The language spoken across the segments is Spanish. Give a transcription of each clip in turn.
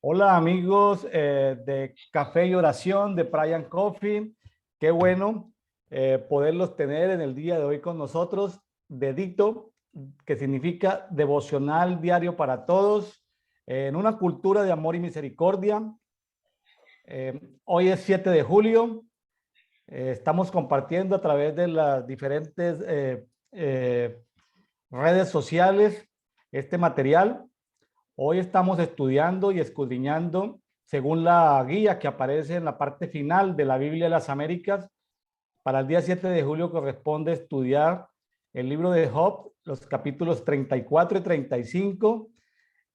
Hola amigos de Café y Oración de Brian Coffee. Qué bueno poderlos tener en el día de hoy con nosotros. Dedito, que significa devocional diario para todos, en una cultura de amor y misericordia. Hoy es 7 de julio. Estamos compartiendo a través de las diferentes redes sociales este material. Hoy estamos estudiando y escudriñando, según la guía que aparece en la parte final de la Biblia de las Américas. Para el día 7 de julio corresponde estudiar el libro de Job, los capítulos 34 y 35.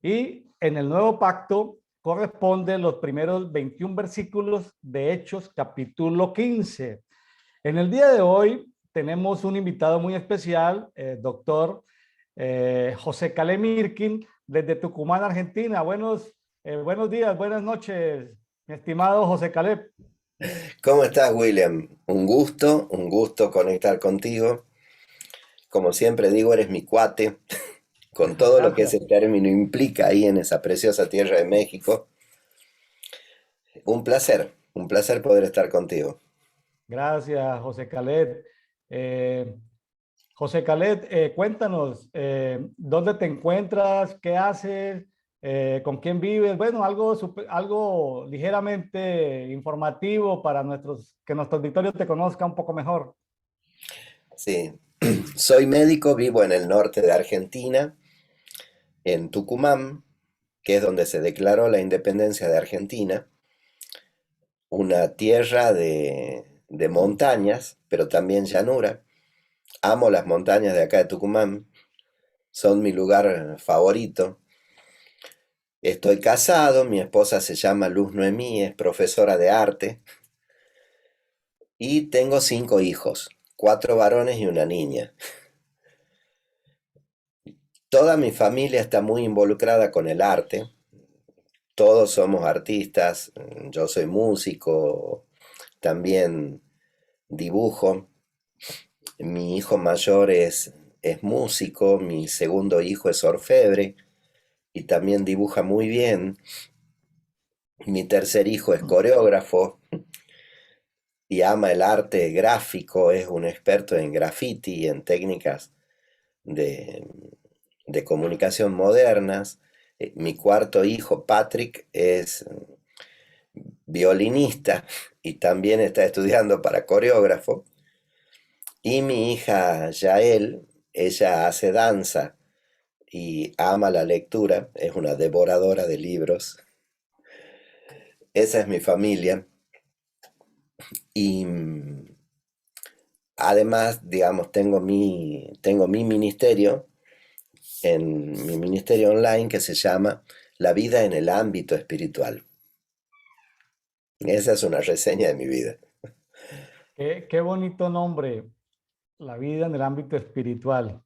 Y en el nuevo pacto corresponde los primeros 21 versículos de Hechos, capítulo 15. En el día de hoy tenemos un invitado muy especial, doctor José Caleb Mirkin, desde Tucumán, Argentina. Buenos días, buenas noches, mi estimado José Caleb. ¿Cómo estás, William? Un gusto conectar contigo. Como siempre digo, eres mi cuate, con todo lo que Gracias. ese término implica ahí en esa preciosa tierra de México. Un placer poder estar contigo. Gracias, José Caleb. Eh, José Caleb, cuéntanos, ¿dónde te encuentras? ¿Qué haces? ¿Con quién vives? Bueno, algo ligeramente informativo para que nuestro auditorio te conozca un poco mejor. Sí, soy médico, vivo en el norte de Argentina, en Tucumán, que es donde se declaró la independencia de Argentina, una tierra de montañas, pero también llanura. Amo las montañas de acá de Tucumán, son mi lugar favorito. Estoy casado, mi esposa se llama Luz Noemí, es profesora de arte y tengo 5 hijos, 4 varones y una niña. Toda mi familia está muy involucrada con el arte, todos somos artistas, yo soy músico, también dibujo. Mi hijo mayor es músico, mi segundo hijo es orfebre y también dibuja muy bien. Mi tercer hijo es coreógrafo y ama el arte gráfico, es un experto en graffiti y en técnicas de, de comunicación modernas. Mi cuarto hijo, Patrick, es violinista y también está estudiando para coreógrafo. Y mi hija, Yael, ella hace danza y ama la lectura, es una devoradora de libros. Esa es mi familia. Y además, digamos, tengo mi ministerio en mi ministerio online que se llama La vida en el ámbito espiritual. Esa es una reseña de mi vida. Qué bonito nombre, la vida en el ámbito espiritual.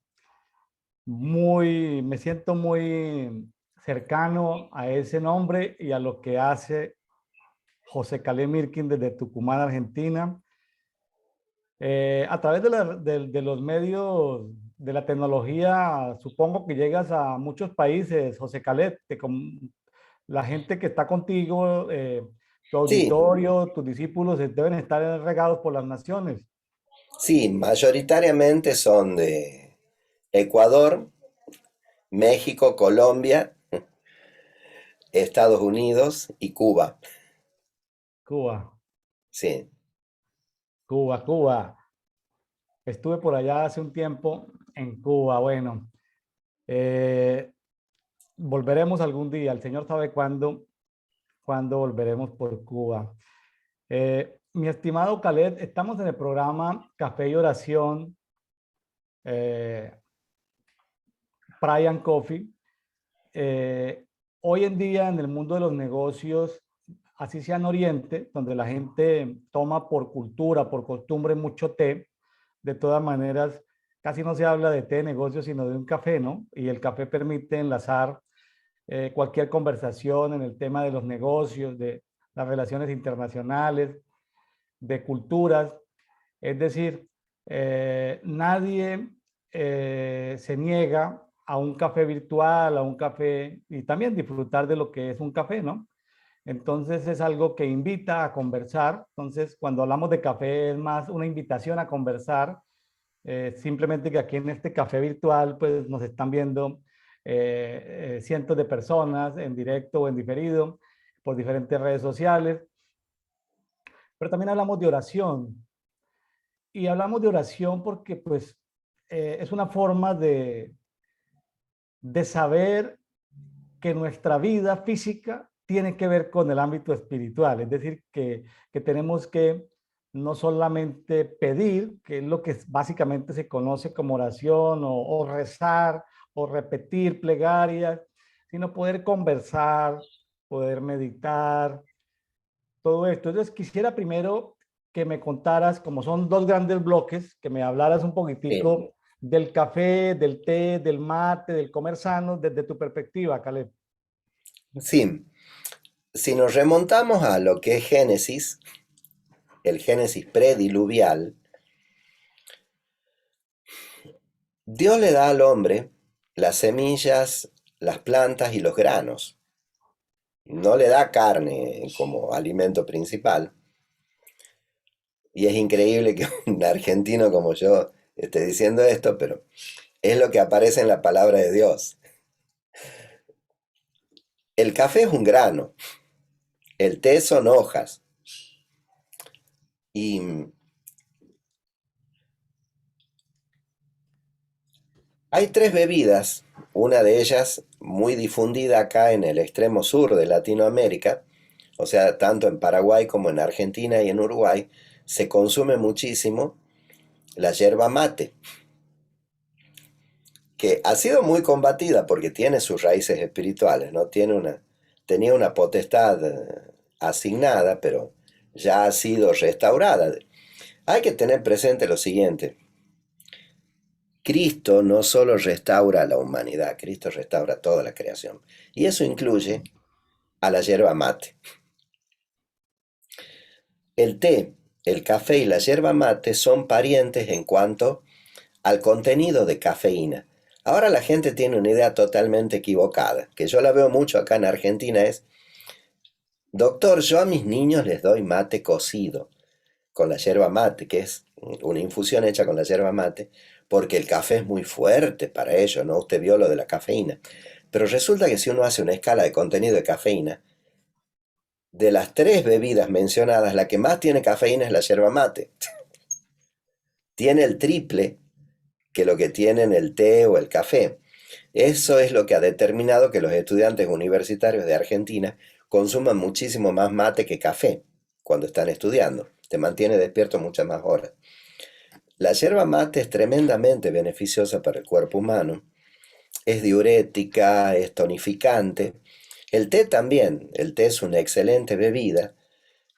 Me siento muy cercano a ese nombre y a lo que hace José Caleb Mirkin desde Tucumán, Argentina. A través de los medios de la tecnología, supongo que llegas a muchos países, José Caleb, la gente que está contigo, tu Sí, auditorio, tus discípulos deben estar regados por las naciones. sí, mayoritariamente son de Ecuador, México, Colombia, Estados Unidos y Cuba. Cuba, Sí, Cuba. Estuve por allá hace un tiempo en Cuba. Bueno, eh, volveremos algún día. El Señor sabe cuándo volveremos por Cuba. Mi estimado Khaled, estamos en el programa Café y Oración, eh, Brian Coffee. Eh, Hoy en día en el mundo de los negocios, así sea en Oriente, donde la gente toma por cultura, por costumbre mucho té, de todas maneras, casi no se habla de té de negocios, sino de un café, ¿no? Y el café permite enlazar cualquier conversación en el tema de los negocios, de las relaciones internacionales, de culturas. Es decir, nadie se niega a un café virtual, a un café y también disfrutar de lo que es un café, ¿no? Entonces es algo que invita a conversar. Entonces, cuando hablamos de café es más una invitación a conversar. Simplemente que aquí en este café virtual pues nos están viendo cientos de personas en directo o en diferido por diferentes redes sociales. Pero también hablamos de oración. Y hablamos de oración porque pues es una forma de saber que nuestra vida física tiene que ver con el ámbito espiritual, es decir, que tenemos que no solamente pedir, que es lo que básicamente se conoce como oración o rezar o repetir plegarias, sino poder conversar, poder meditar, todo esto. Entonces quisiera primero que me contaras, como son dos grandes bloques, que me hablaras un Sí. poquitico del café, del té, del mate, del comer sano, desde tu perspectiva, Caleb. Sí, si nos remontamos a lo que es Génesis, el Génesis prediluvial, Dios le da al hombre las semillas, las plantas y los granos. No le da carne como alimento principal. Y es increíble que un argentino como yo esté diciendo esto, pero es lo que aparece en la palabra de Dios. El café es un grano, el té son hojas. Y hay tres bebidas, una de ellas muy difundida acá en el extremo sur de Latinoamérica, o sea, tanto en Paraguay como en Argentina y en Uruguay, se consume muchísimo la yerba mate, que ha sido muy combatida porque tiene sus raíces espirituales, ¿no? Tenía una potestad asignada, pero ya ha sido restaurada. Hay que tener presente lo siguiente: Cristo no solo restaura a la humanidad, Cristo restaura toda la creación. Y eso incluye a la yerba mate. El té, el café y la yerba mate son parientes en cuanto al contenido de cafeína. Ahora la gente tiene una idea totalmente equivocada, que yo la veo mucho acá en Argentina, es: doctor, yo a mis niños les doy mate cocido con la yerba mate, que es una infusión hecha con la yerba mate, porque el café es muy fuerte para ellos, ¿no? Usted vio lo de la cafeína. Pero resulta que si uno hace una escala de contenido de cafeína, de las tres bebidas mencionadas, la que más tiene cafeína es la yerba mate. Tiene el triple que lo que tienen el té o el café. Eso es lo que ha determinado que los estudiantes universitarios de Argentina consuman muchísimo más mate que café cuando están estudiando. Te mantiene despierto muchas más horas. La yerba mate es tremendamente beneficiosa para el cuerpo humano. Es diurética, es tonificante. El té también. El té es una excelente bebida.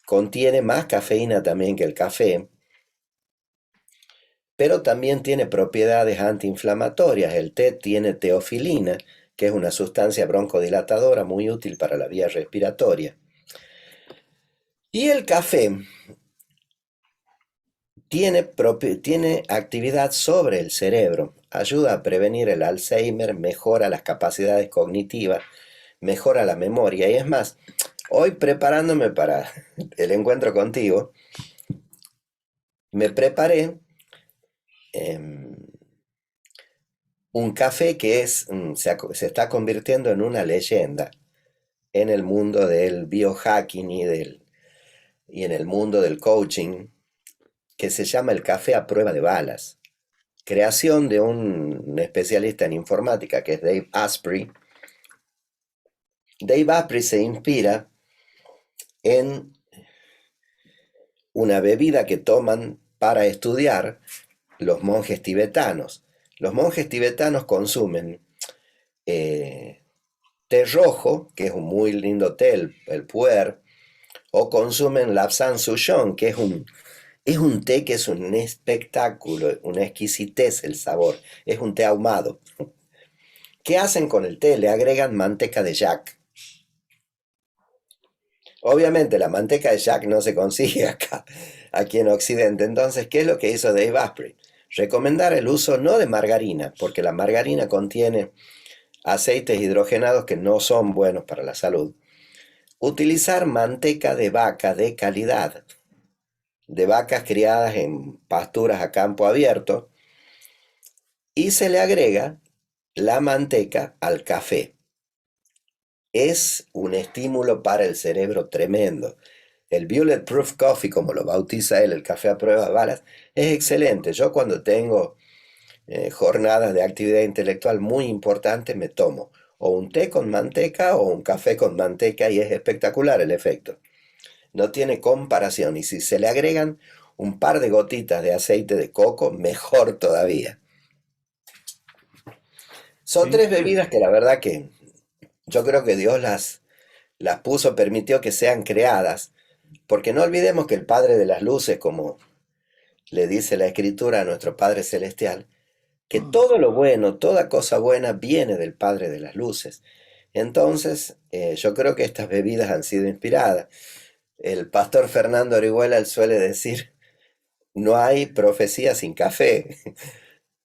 Contiene más cafeína también que el café, pero también tiene propiedades antiinflamatorias. El té tiene teofilina, que es una sustancia broncodilatadora muy útil para la vía respiratoria. Y el café tiene actividad sobre el cerebro, ayuda a prevenir el Alzheimer, mejora las capacidades cognitivas, mejora la memoria. Y es más, hoy preparándome para el encuentro contigo, me preparé un café que se está convirtiendo en una leyenda en el mundo del biohacking y en el mundo del coaching, que se llama el café a prueba de balas. Creación de un especialista en informática que es Dave Asprey. Dave Asprey se inspira en una bebida que toman para estudiar los monjes tibetanos. Los monjes tibetanos consumen té rojo, que es un muy lindo té, el puer, o consumen Lapsang Souchong, que es un té que es un espectáculo, una exquisitez el sabor, es un té ahumado. ¿Qué hacen con el té? Le agregan manteca de yak. Obviamente la manteca de yak no se consigue acá, aquí en Occidente. Entonces, ¿qué es lo que hizo Dave Asprey? Recomendar el uso no de margarina, porque la margarina contiene aceites hidrogenados que no son buenos para la salud. utilizar manteca de vaca de calidad, de vacas criadas en pasturas a campo abierto, y se le agrega la manteca al café. Es un estímulo para el cerebro tremendo. El Bulletproof Coffee, como lo bautiza él, el café a prueba de balas, es excelente. Yo cuando tengo jornadas de actividad intelectual muy importantes me tomo o un té con manteca o un café con manteca y es espectacular el efecto. No tiene comparación y si se le agregan un par de gotitas de aceite de coco, mejor todavía. Qué Son tres bebidas que la verdad que yo creo que Dios las puso, permitió que sean creadas, porque no olvidemos que el Padre de las Luces, como le dice la Escritura a nuestro Padre Celestial, que todo lo bueno, toda cosa buena viene del Padre de las Luces. Entonces, yo creo que estas bebidas han sido inspiradas. El pastor Fernando Orihuela él suele decir, no hay profecía sin café.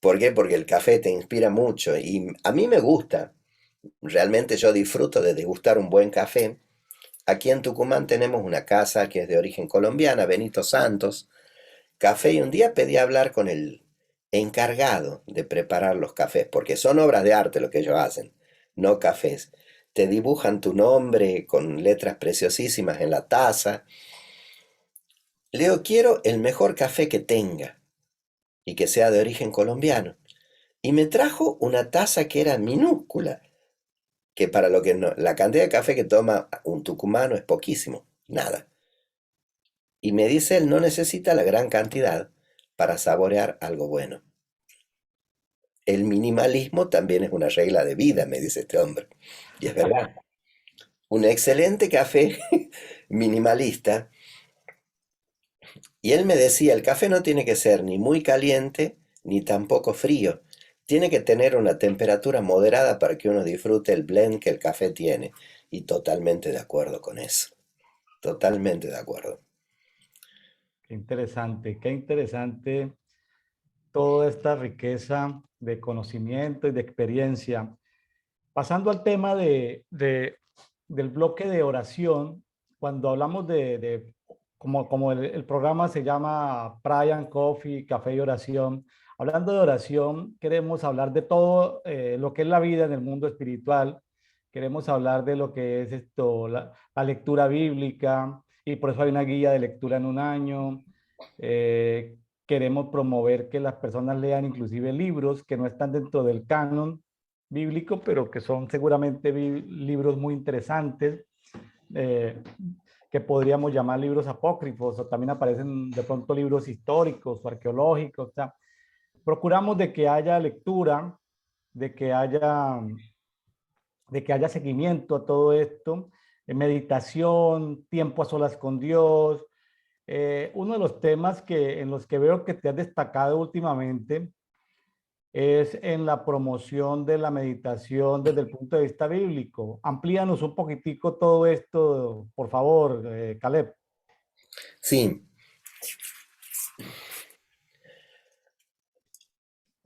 ¿Por qué? Porque el café te inspira mucho y a mí me gusta. Realmente yo disfruto de degustar un buen café. Aquí en Tucumán tenemos una casa que es de origen colombiana, Benito Santos, café, y un día pedí hablar con el encargado de preparar los cafés, porque son obras de arte lo que ellos hacen, no cafés. Te dibujan tu nombre con letras preciosísimas en la taza. Leo, quiero el mejor café que tenga y que sea de origen colombiano. Y me trajo una taza que era minúscula, que para lo que la cantidad de café que toma un tucumano es poquísimo, nada. Y me dice él, no necesita la gran cantidad para saborear algo bueno. El minimalismo también es una regla de vida, me dice este hombre. Y es verdad. Un excelente café minimalista. Y él me decía, el café no tiene que ser ni muy caliente ni tampoco frío. Tiene que tener una temperatura moderada para que uno disfrute el blend que el café tiene. Y totalmente de acuerdo con eso. Totalmente de acuerdo. qué interesante toda esta riqueza de conocimiento y de experiencia. Pasando al tema del bloque de oración, cuando hablamos como el programa se llama Brian Coffee, Café y Oración, hablando de oración, queremos hablar de todo lo que es la vida en el mundo espiritual, queremos hablar de lo que es esto, la lectura bíblica, y por eso hay una guía de lectura en un año. Eh, Queremos promover que las personas lean inclusive libros que no están dentro del canon bíblico, pero que son seguramente libros muy interesantes, eh, que podríamos llamar libros apócrifos, o también aparecen de pronto libros históricos o arqueológicos. O sea, procuramos de que haya lectura, de que haya, de que haya seguimiento a todo esto, meditación, tiempo a solas con Dios. Uno de los temas en los que veo que te has destacado últimamente es en la promoción de la meditación desde el punto de vista bíblico. Amplíanos un poquitico todo esto, por favor, Caleb. Sí,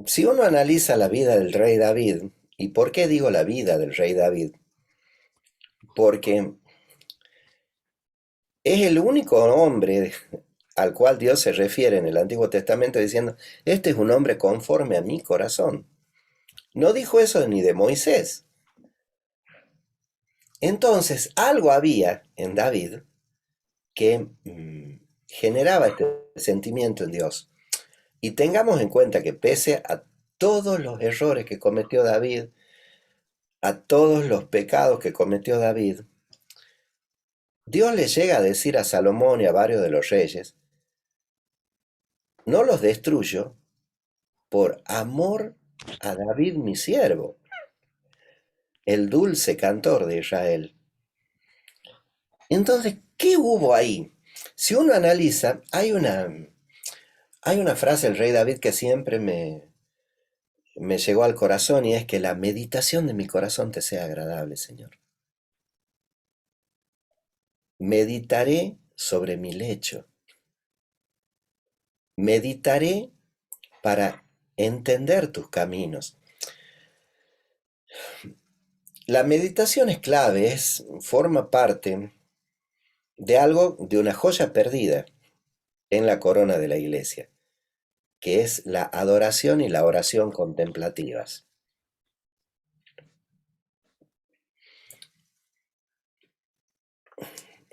si uno analiza la vida del rey David, ¿y por qué digo la vida del rey David? Porque es el único hombre al cual Dios se refiere en el Antiguo Testamento diciendo, este es un hombre conforme a mi corazón. No dijo eso ni de Moisés. Entonces, algo había en David que generaba este sentimiento en Dios. Y tengamos en cuenta que pese a todos los errores que cometió David, a todos los pecados que cometió David, Dios le llega a decir a Salomón y a varios de los reyes, no los destruyo por amor a David mi siervo, el dulce cantor de Israel. Entonces, ¿qué hubo ahí? Si uno analiza, hay una frase del rey David que siempre me llegó al corazón y es que la meditación de mi corazón te sea agradable, Señor. Meditaré sobre mi lecho. Meditaré para entender tus caminos. La meditación es clave, forma parte de algo, de una joya perdida en la corona de la iglesia, que es la adoración y la oración contemplativas.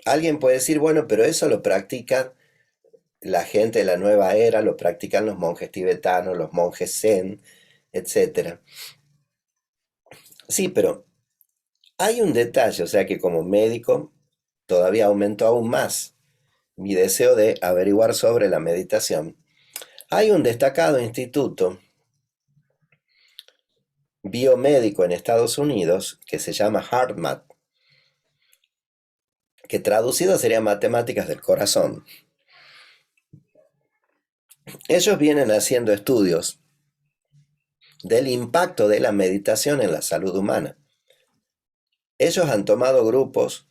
Alguien puede decir, bueno, pero eso lo practica la gente de la nueva era, lo practican los monjes tibetanos, los monjes zen, etc. Sí, pero hay un detalle, o sea que como médico todavía aumentó aún más mi deseo de averiguar sobre la meditación. Hay un destacado instituto biomédico en Estados Unidos que se llama HeartMath, que traducido sería matemáticas del corazón. Ellos vienen haciendo estudios del impacto de la meditación en la salud humana. Ellos han tomado grupos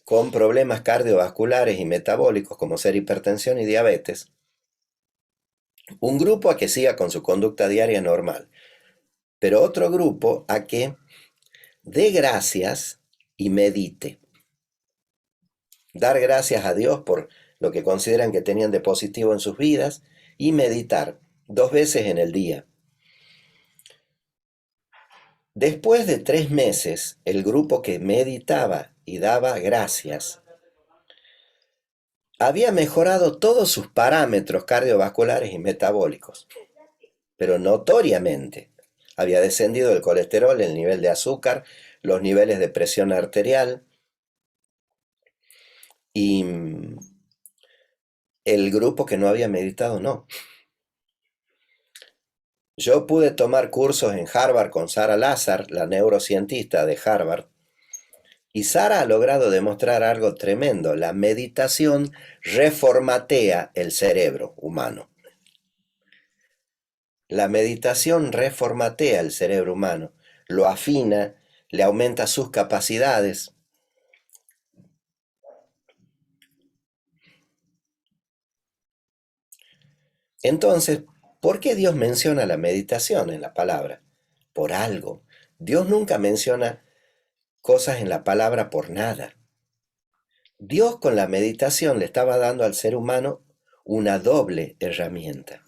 con problemas cardiovasculares y metabólicos como ser hipertensión y diabetes, un grupo a que siga con su conducta diaria normal, pero otro grupo a que dé gracias y medite. Dar gracias a Dios por lo que consideran que tenían de positivo en sus vidas y meditar 2 veces en el día. Después de 3 meses, el grupo que meditaba y daba gracias había mejorado todos sus parámetros cardiovasculares y metabólicos, pero notoriamente. Había descendido el colesterol, el nivel de azúcar, los niveles de presión arterial y el grupo que no había meditado no. Yo pude tomar cursos en Harvard con Sarah Lazar, la neurocientista de Harvard, y Sarah ha logrado demostrar algo tremendo. La meditación reformatea el cerebro humano. La meditación reformatea el cerebro humano, lo afina, le aumenta sus capacidades. Entonces, ¿por qué Dios menciona la meditación en la palabra? Por algo. Dios nunca menciona cosas en la palabra por nada. Dios con la meditación le estaba dando al ser humano una doble herramienta.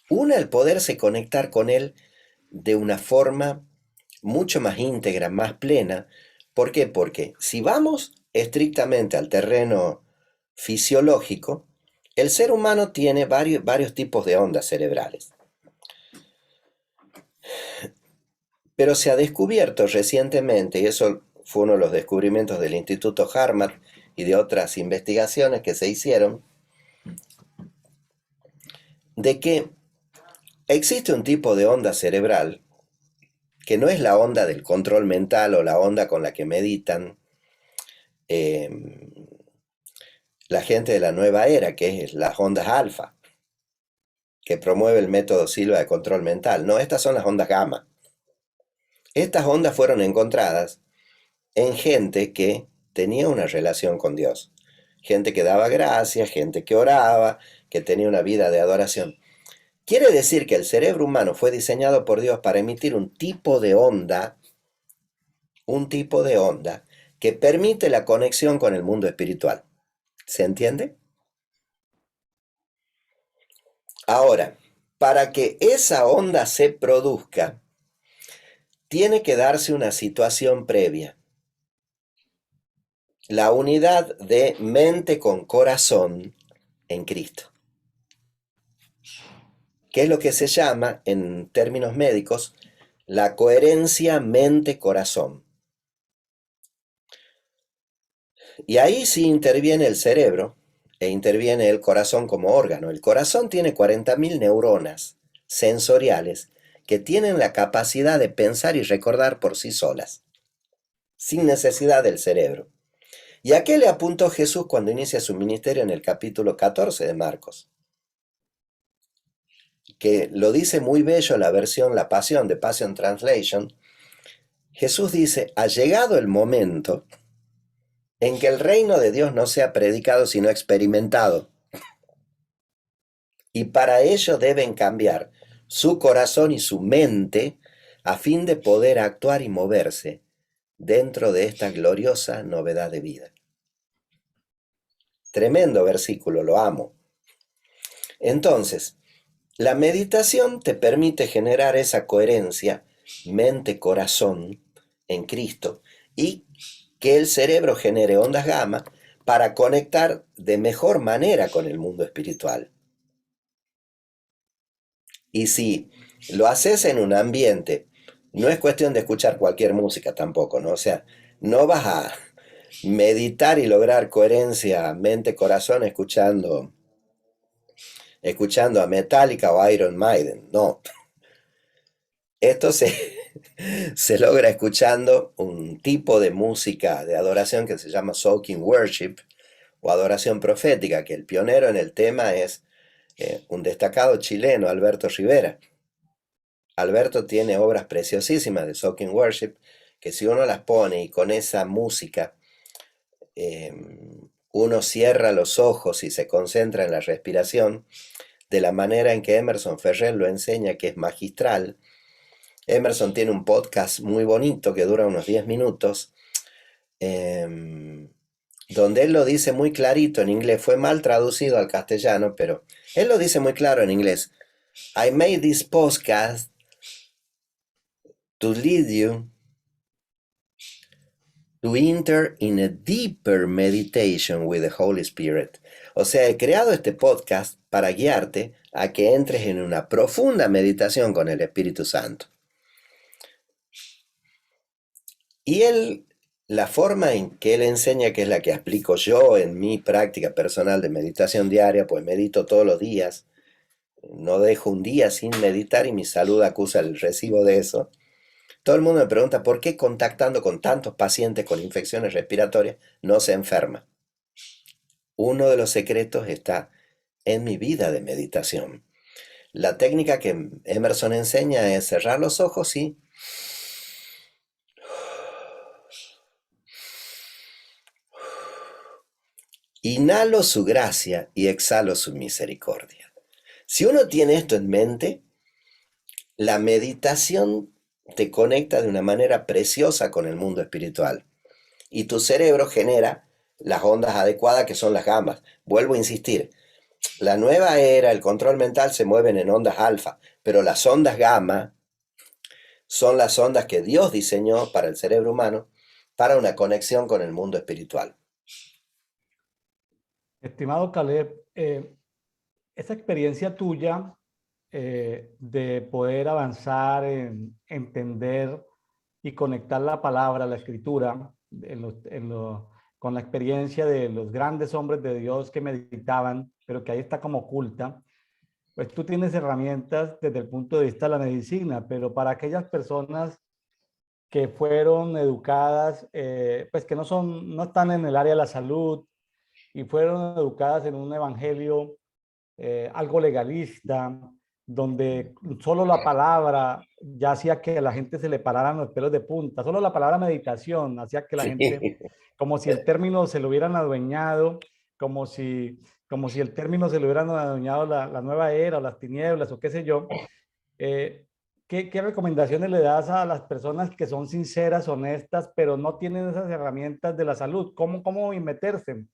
Una, el poderse conectar con Él de una forma mucho más íntegra, más plena. ¿Por qué? Porque si vamos estrictamente al terreno fisiológico, el ser humano tiene varios tipos de ondas cerebrales. Pero se ha descubierto recientemente, y eso fue uno de los descubrimientos del Instituto Harvard y de otras investigaciones que se hicieron, de que existe un tipo de onda cerebral que no es la onda del control mental o la onda con la que meditan eh, la gente de la nueva era, que es las ondas alfa, que promueve el método Silva de control mental. No, estas son las ondas gamma. Estas ondas fueron encontradas en gente que tenía una relación con Dios. Gente que daba gracias, gente que oraba, que tenía una vida de adoración. Quiere decir que el cerebro humano fue diseñado por Dios para emitir un tipo de onda que permite la conexión con el mundo espiritual. ¿Se entiende? Ahora, para que esa onda se produzca, tiene que darse una situación previa. La unidad de mente con corazón en Cristo, que es lo que se llama, en términos médicos, la coherencia mente-corazón. Y ahí sí interviene el cerebro e interviene el corazón como órgano. El corazón tiene 40.000 neuronas sensoriales que tienen la capacidad de pensar y recordar por sí solas, sin necesidad del cerebro. ¿Y a qué le apuntó Jesús cuando inicia su ministerio en el capítulo 14 de Marcos? Que lo dice muy bello la versión La Pasión de Passion Translation. Jesús dice: ha llegado el momento en que el reino de Dios no sea predicado sino experimentado. Y para ello deben cambiar su corazón y su mente a fin de poder actuar y moverse dentro de esta gloriosa novedad de vida. Tremendo versículo, lo amo. Entonces, la meditación te permite generar esa coherencia mente-corazón en Cristo y que el cerebro genere ondas gamma para conectar de mejor manera con el mundo espiritual. Y si lo haces en un ambiente, no es cuestión de escuchar cualquier música tampoco, ¿no? O sea, no vas a meditar y lograr coherencia mente-corazón escuchando a Metallica o Iron Maiden, no. Esto se logra escuchando un tipo de música de adoración que se llama Soaking Worship o adoración profética, que el pionero en el tema es un destacado chileno, Alberto Rivera. Alberto tiene obras preciosísimas de Soaking Worship, que si uno las pone y con esa música uno cierra los ojos y se concentra en la respiración, de la manera en que Emerson Ferrer lo enseña, que es magistral. Emerson tiene un podcast muy bonito que dura unos 10 minutos, donde él lo dice muy clarito en inglés. Fue mal traducido al castellano, pero él lo dice muy claro en inglés. I made this podcast to lead you to enter in a deeper meditation with the Holy Spirit. O sea, he creado este podcast para guiarte a que entres en una profunda meditación con el Espíritu Santo. Y la forma en que él enseña, que es la que aplico yo en mi práctica personal de meditación diaria, pues medito todos los días, no dejo un día sin meditar y mi salud acusa el recibo de eso. Todo el mundo me pregunta por qué contactando con tantos pacientes con infecciones respiratorias no se enferma. Uno de los secretos está en mi vida de meditación. La técnica que Emerson enseña es cerrar los ojos y inhalo su gracia y exhalo su misericordia. Si uno tiene esto en mente, la meditación te conecta de una manera preciosa con el mundo espiritual y tu cerebro genera las ondas adecuadas, que son las gamas. Vuelvo a insistir, la nueva era, el control mental se mueven en ondas alfa, pero las ondas gamma son las ondas que Dios diseñó para el cerebro humano para una conexión con el mundo espiritual. Estimado Caleb, esa experiencia tuya de poder avanzar en entender y conectar la palabra, la escritura, con la experiencia de los grandes hombres de Dios que meditaban, pero que ahí está como oculta, pues tú tienes herramientas desde el punto de vista de la medicina, pero para aquellas personas que fueron educadas, pues que no están en el área de la salud y fueron educadas en un evangelio algo legalista, donde solo la palabra ya hacía que a la gente se le pararan los pelos de punta, solo la palabra meditación hacía que la gente, Sí. como si el término se lo hubieran adueñado, como si, como si el término se lo hubieran adueñado la nueva era o las tinieblas o qué sé yo. ¿Qué recomendaciones le das a las personas que son sinceras, honestas, pero no tienen esas herramientas de la salud? ¿Cómo meterse?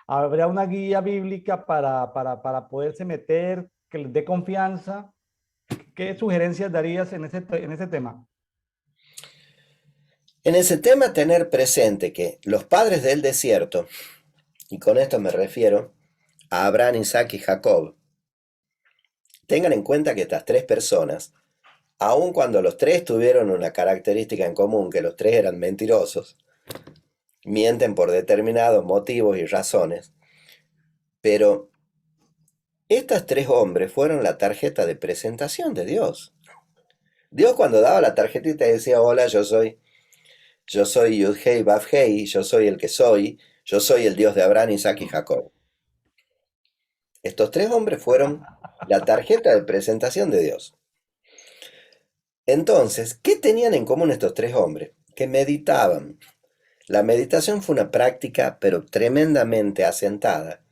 ¿Habrá una guía bíblica para poderse meter, que les dé confianza? ¿Qué sugerencias darías en ese tema? En ese tema, tener presente que los padres del desierto, y con esto me refiero a Abraham, Isaac y Jacob, tengan en cuenta que estas tres personas, aun cuando los tres tuvieron una característica en común, que los tres eran mentirosos, mienten por determinados motivos y razones, pero estos tres hombres fueron la tarjeta de presentación de Dios. Dios, cuando daba la tarjetita, decía: hola, yo soy Yud-Hei Vav-Hei, yo soy el que soy, yo soy el Dios de Abraham, Isaac y Jacob. Estos tres hombres fueron la tarjeta de presentación de Dios. Entonces, ¿qué tenían en común estos tres hombres? Que meditaban. La meditación fue una práctica, pero tremendamente asentada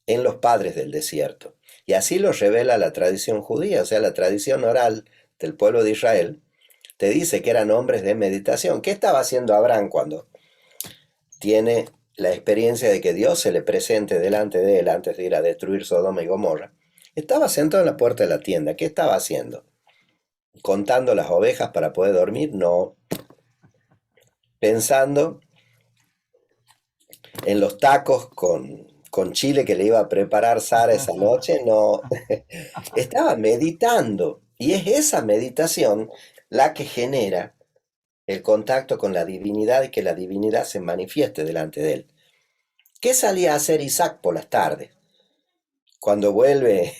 en los padres del desierto. Y así lo revela la tradición judía, o sea, la tradición oral del pueblo de Israel, te dice que eran hombres de meditación. ¿Qué estaba haciendo Abraham cuando tiene la experiencia de que Dios se le presente delante de él antes de ir a destruir Sodoma y Gomorra, estaba sentado en la puerta de la tienda. ¿Qué estaba haciendo? ¿Contando las ovejas para poder dormir? No. Pensando en los tacos con chile que le iba a preparar Sara esa noche. No. Estaba meditando. Y es esa meditación la que genera el contacto con la divinidad y que la divinidad se manifieste delante de él. ¿Qué salía a hacer Isaac por las tardes? Cuando vuelve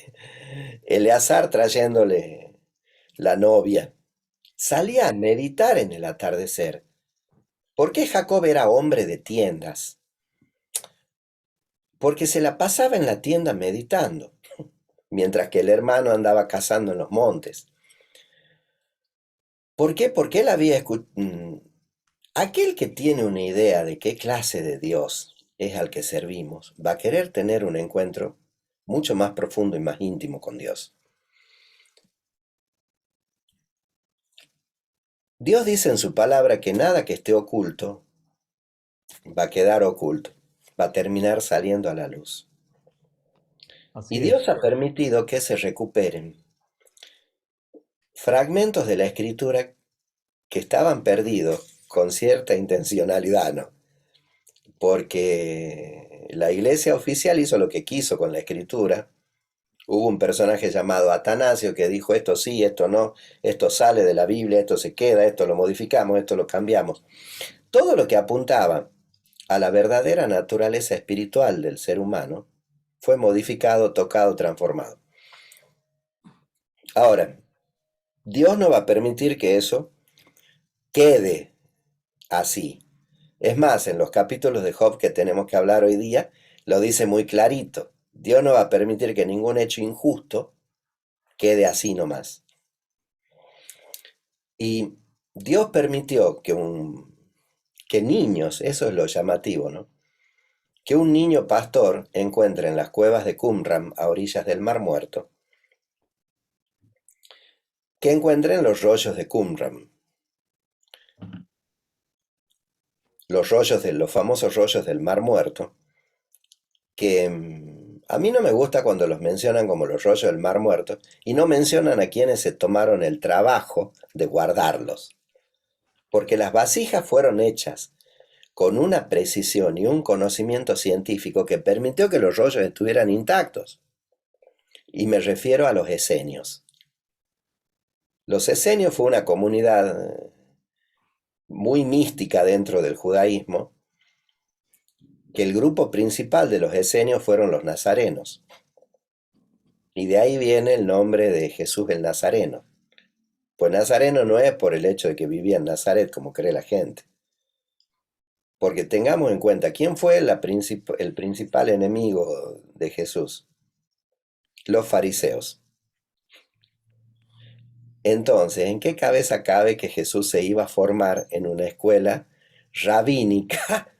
Eleazar trayéndole la novia, salía a meditar en el atardecer. ¿Por qué Jacob era hombre de tiendas? Porque se la pasaba en la tienda meditando, mientras que el hermano andaba cazando en los montes. ¿Por qué? Porque él había escuchado. Aquel que tiene una idea de qué clase de Dios es al que servimos, va a querer tener un encuentro mucho más profundo y más íntimo con Dios. Dios dice en su palabra que nada que esté oculto va a quedar oculto, va a terminar saliendo a la luz. Y Así Dios es. ha permitido que se recuperen fragmentos de la escritura que estaban perdidos con cierta intencionalidad, ¿no? Porque la iglesia oficial hizo lo que quiso con la escritura. Hubo un personaje llamado Atanasio que dijo esto sí, esto no, esto sale de la Biblia, esto se queda, esto lo modificamos, esto lo cambiamos. Todo lo que apuntaba a la verdadera naturaleza espiritual del ser humano fue modificado, tocado, transformado. Ahora, Dios no va a permitir que eso quede así. Es más, en los capítulos de Job que tenemos que hablar hoy día, lo dice muy clarito. Dios no va a permitir que ningún hecho injusto quede así nomás. Y Dios permitió que niños, eso es lo llamativo, ¿no? Que un niño pastor encuentre en las cuevas de Qumran, a orillas del Mar Muerto, que encuentren los rollos de Qumran, los famosos rollos del Mar Muerto, que a mí no me gusta cuando los mencionan como los rollos del Mar Muerto y no mencionan a quienes se tomaron el trabajo de guardarlos, porque las vasijas fueron hechas con una precisión y un conocimiento científico que permitió que los rollos estuvieran intactos. Y me refiero a los esenios. Los esenios fue una comunidad muy mística dentro del judaísmo, que el grupo principal de los esenios fueron los nazarenos. Y de ahí viene el nombre de Jesús el Nazareno. Pues Nazareno no es por el hecho de que vivía en Nazaret como cree la gente. Porque tengamos en cuenta, ¿quién fue el principal enemigo de Jesús? Los fariseos. Entonces, ¿en qué cabeza cabe que Jesús se iba a formar en una escuela rabínica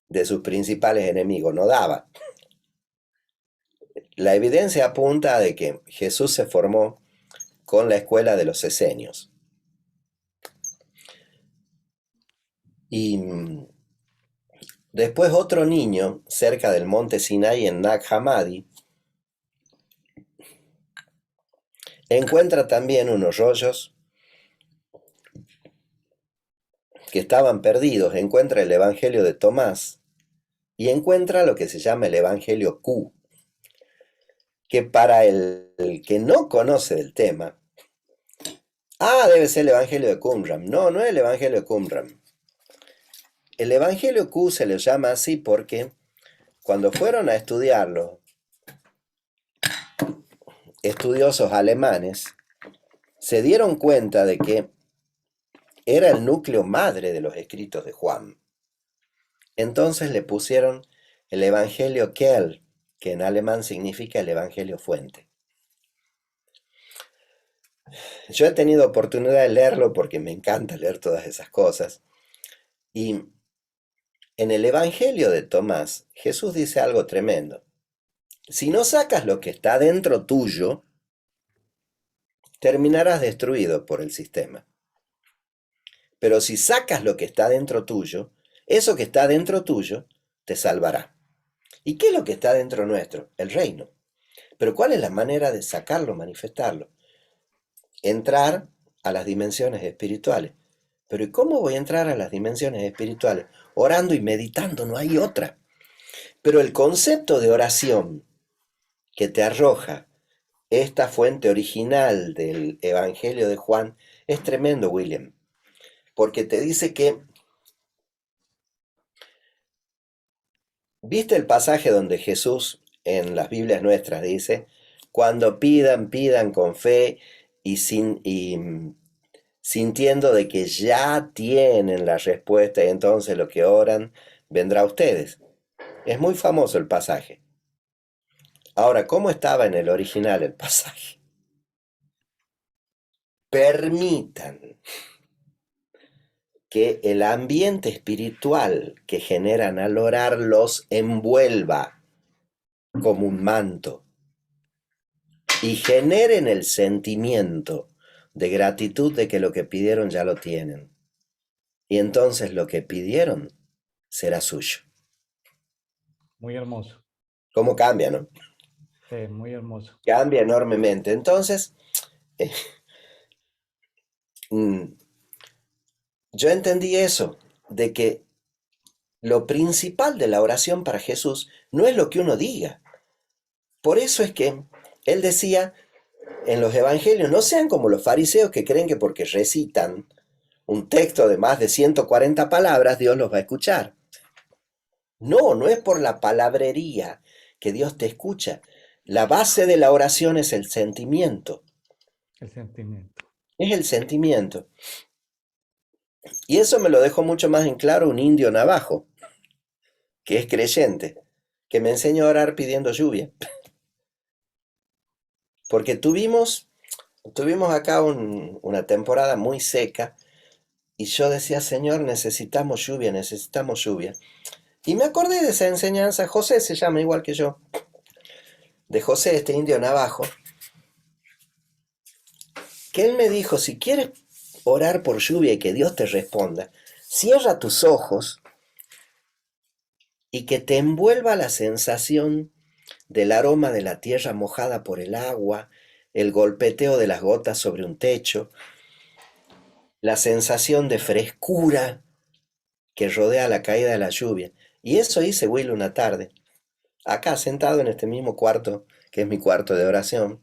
de sus principales enemigos? No daba. La evidencia apunta de que Jesús se formó con la escuela de los esenios. Y después otro niño, cerca del monte Sinai en Nag Hammadi, encuentra también unos rollos que estaban perdidos, encuentra el Evangelio de Tomás y encuentra lo que se llama el Evangelio Q, que para el que no conoce del tema, debe ser el Evangelio de Qumran. No, no es el Evangelio de Qumran. El Evangelio Q se le llama así porque cuando fueron a estudiarlo, estudiosos alemanes, se dieron cuenta de que era el núcleo madre de los escritos de Juan. Entonces le pusieron el Evangelio Kell, que en alemán significa el Evangelio fuente. Yo he tenido oportunidad de leerlo porque me encanta leer todas esas cosas. Y en el Evangelio de Tomás, Jesús dice algo tremendo. Si no sacas lo que está dentro tuyo, terminarás destruido por el sistema. Pero si sacas lo que está dentro tuyo, eso que está dentro tuyo te salvará. ¿Y qué es lo que está dentro nuestro? El reino. Pero ¿cuál es la manera de sacarlo, manifestarlo? Entrar a las dimensiones espirituales. Pero ¿y cómo voy a entrar a las dimensiones espirituales? Orando y meditando, no hay otra. Pero el concepto de oración que te arroja esta fuente original del Evangelio de Juan es tremendo, William, porque te dice que, ¿viste el pasaje donde Jesús en las Biblias nuestras dice, cuando pidan, pidan con fe y sintiendo de que ya tienen la respuesta y entonces lo que oran vendrá a ustedes? Es muy famoso el pasaje. Ahora, ¿cómo estaba en el original el pasaje? Permitan que el ambiente espiritual que generan al orar los envuelva como un manto y generen el sentimiento de gratitud de que lo que pidieron ya lo tienen. Y entonces lo que pidieron será suyo. Muy hermoso, ¿Cómo cambia, no? sí, muy hermoso. Cambia enormemente. Entonces, eh, mm, yo entendí eso, de que lo principal de la oración para Jesús no es lo que uno diga. Por eso es que él decía en los evangelios, no sean como los fariseos que creen que porque recitan un texto de más de 140 palabras, Dios los va a escuchar. No, no es por la palabrería que Dios te escucha. La base de la oración es el sentimiento. El sentimiento. Es el sentimiento. Y eso me lo dejó mucho más en claro un indio navajo, que es creyente, que me enseñó a orar pidiendo lluvia. Porque tuvimos acá una temporada muy seca y yo decía, Señor, necesitamos lluvia, necesitamos lluvia. Y me acordé de esa enseñanza, José se llama igual que yo, de José, este indio navajo, que él me dijo, si quieres orar por lluvia y que Dios te responda, cierra tus ojos y que te envuelva la sensación del aroma de la tierra mojada por el agua, el golpeteo de las gotas sobre un techo, la sensación de frescura que rodea la caída de la lluvia. Y eso hice, Will, una tarde, acá sentado en este mismo cuarto, que es mi cuarto de oración,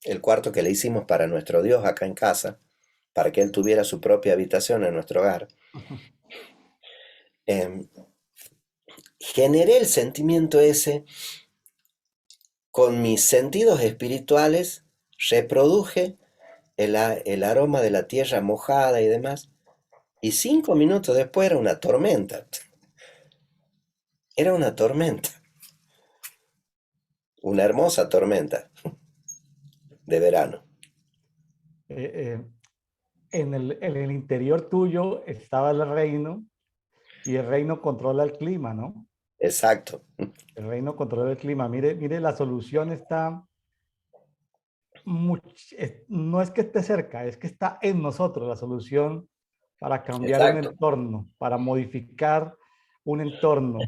el cuarto que le hicimos para nuestro Dios acá en casa, para que Él tuviera su propia habitación en nuestro hogar. Eh, Generé el sentimiento ese con mis sentidos espirituales, reproduje el aroma de la tierra mojada y demás, y 5 minutos después era una tormenta. Era una tormenta, una hermosa tormenta de verano. Eh, eh, en el interior tuyo estaba el reino y el reino controla el clima, ¿no? Exacto. El reino controla el clima. Mire, mire, la solución está, no es que esté cerca, es que está en nosotros la solución para cambiar un Exacto. entorno, para modificar un entorno,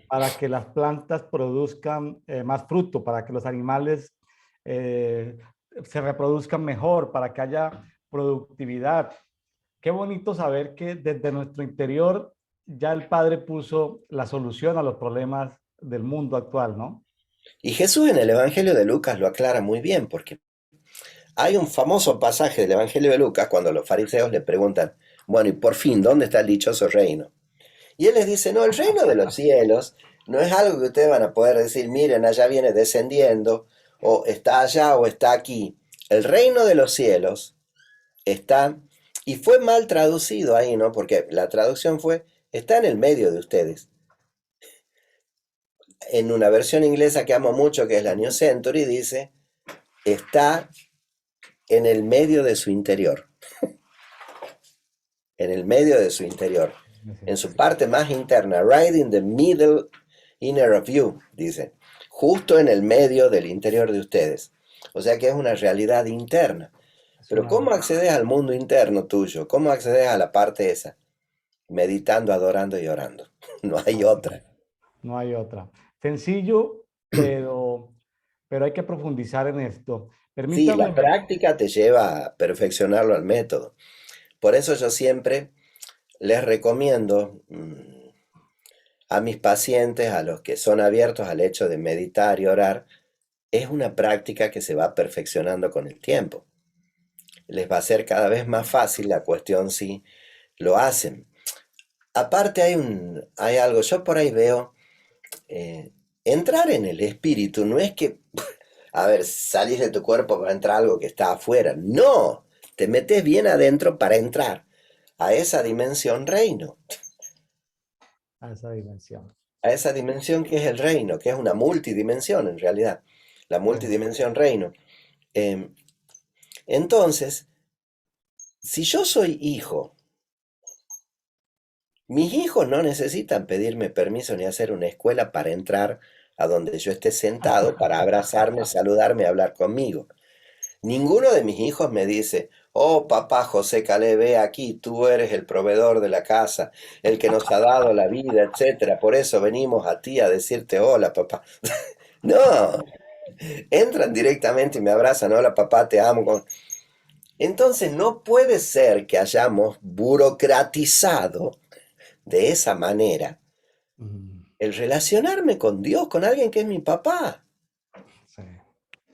para que las plantas produzcan más fruto, para que los animales eh, se reproduzcan mejor, para que haya productividad. Qué bonito saber que desde nuestro interior ya el Padre puso la solución a los problemas del mundo actual, ¿no? Y Jesús en el Evangelio de Lucas lo aclara muy bien, porque hay un famoso pasaje del Evangelio de Lucas cuando los fariseos le preguntan, bueno, y por fin, ¿dónde está el dichoso reino? Y él les dice, no, el reino de los cielos no es algo que ustedes van a poder decir, miren, allá viene descendiendo, o está allá o está aquí. El reino de los cielos está, y fue mal traducido ahí, ¿no? Porque la traducción fue, está en el medio de ustedes. En una versión inglesa que amo mucho, que es la New Century, dice, está en el medio de su interior. En el medio de su interior. En su parte más interna, right in the middle inner of you, dice. Justo en el medio del interior de ustedes. O sea que es una realidad interna. Es Pero una ¿cómo accedes al mundo interno tuyo? ¿Cómo accedes a la parte esa? Meditando, adorando y orando. No hay otra. no hay otra. Sencillo, pero hay que profundizar en esto. Sí, la Permítame, práctica te lleva a perfeccionarlo al método. Por eso yo siempre les recomiendo a mis pacientes, a los que son abiertos al hecho de meditar y orar, es una práctica que se va perfeccionando con el tiempo. Les va a ser cada vez más fácil la cuestión si lo hacen. Aparte hay algo, yo por ahí veo, entrar en el espíritu no es que, a ver, salís de tu cuerpo para entrar a algo que está afuera. No, te metes bien adentro para entrar a esa dimensión reino, a esa dimensión. a esa dimensión que es el reino, que es una multidimensión en realidad, la Sí, multidimensión reino. Eh, entonces, si yo soy hijo, mis hijos no necesitan pedirme permiso ni hacer una escuela para entrar a donde yo esté sentado, para abrazarme, saludarme, hablar conmigo. Ninguno de mis hijos me dice, oh papá José Calé, ve aquí, tú eres el proveedor de la casa, el que nos ha dado la vida, etcétera. Por eso venimos a ti a decirte hola, papá. No, entran directamente y me abrazan, hola papá, te amo. Entonces no puede ser que hayamos burocratizado de esa manera mm, el relacionarme con Dios, con alguien que es mi papá, sí.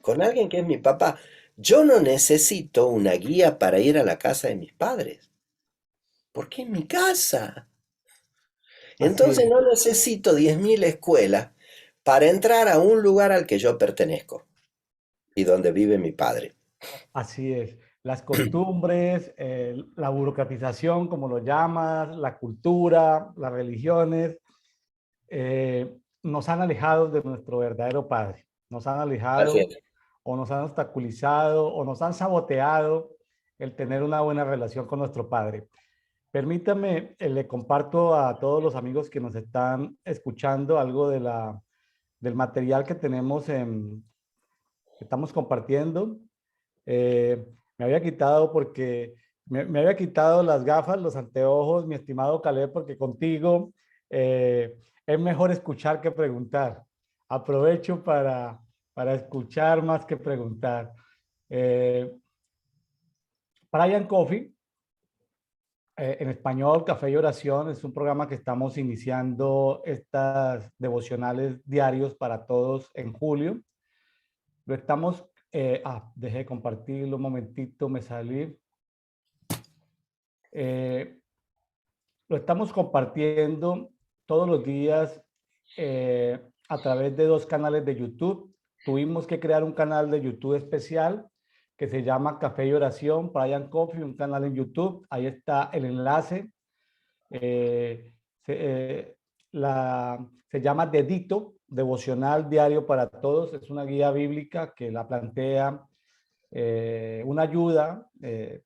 con alguien que es mi papá. Yo no necesito una guía para ir a la casa de mis padres, porque es mi casa. Así Entonces es, no necesito 10.000 escuelas para entrar a un lugar al que yo pertenezco y donde vive mi padre. así es. Las costumbres, la burocratización, como lo llamas, la cultura, las religiones, nos han alejado de nuestro verdadero Padre. Nos han Así alejado es. o nos han obstaculizado o nos han saboteado el tener una buena relación con nuestro Padre. Permítame, le comparto a todos los amigos que nos están escuchando algo del material que tenemos que estamos compartiendo. Eh, Me había quitado porque me había quitado las gafas, los anteojos, mi estimado Caleb, porque contigo eh, es mejor escuchar que preguntar. Aprovecho para escuchar más que preguntar. Eh, Brian Coffee, en español, Café y Oración, es un programa que estamos iniciando estas devocionales diarios para todos en julio. Lo estamos, dejé de compartirlo un momentito, me salí. Eh, lo estamos compartiendo todos los días a través de dos canales de YouTube. Tuvimos que crear un canal de YouTube especial que se llama Café y Oración, Brian Coffee, un canal en YouTube. Ahí está el enlace. Eh, se, eh, Se llama Dedito, Devocional Diario para Todos. Es una guía bíblica que la plantea una ayuda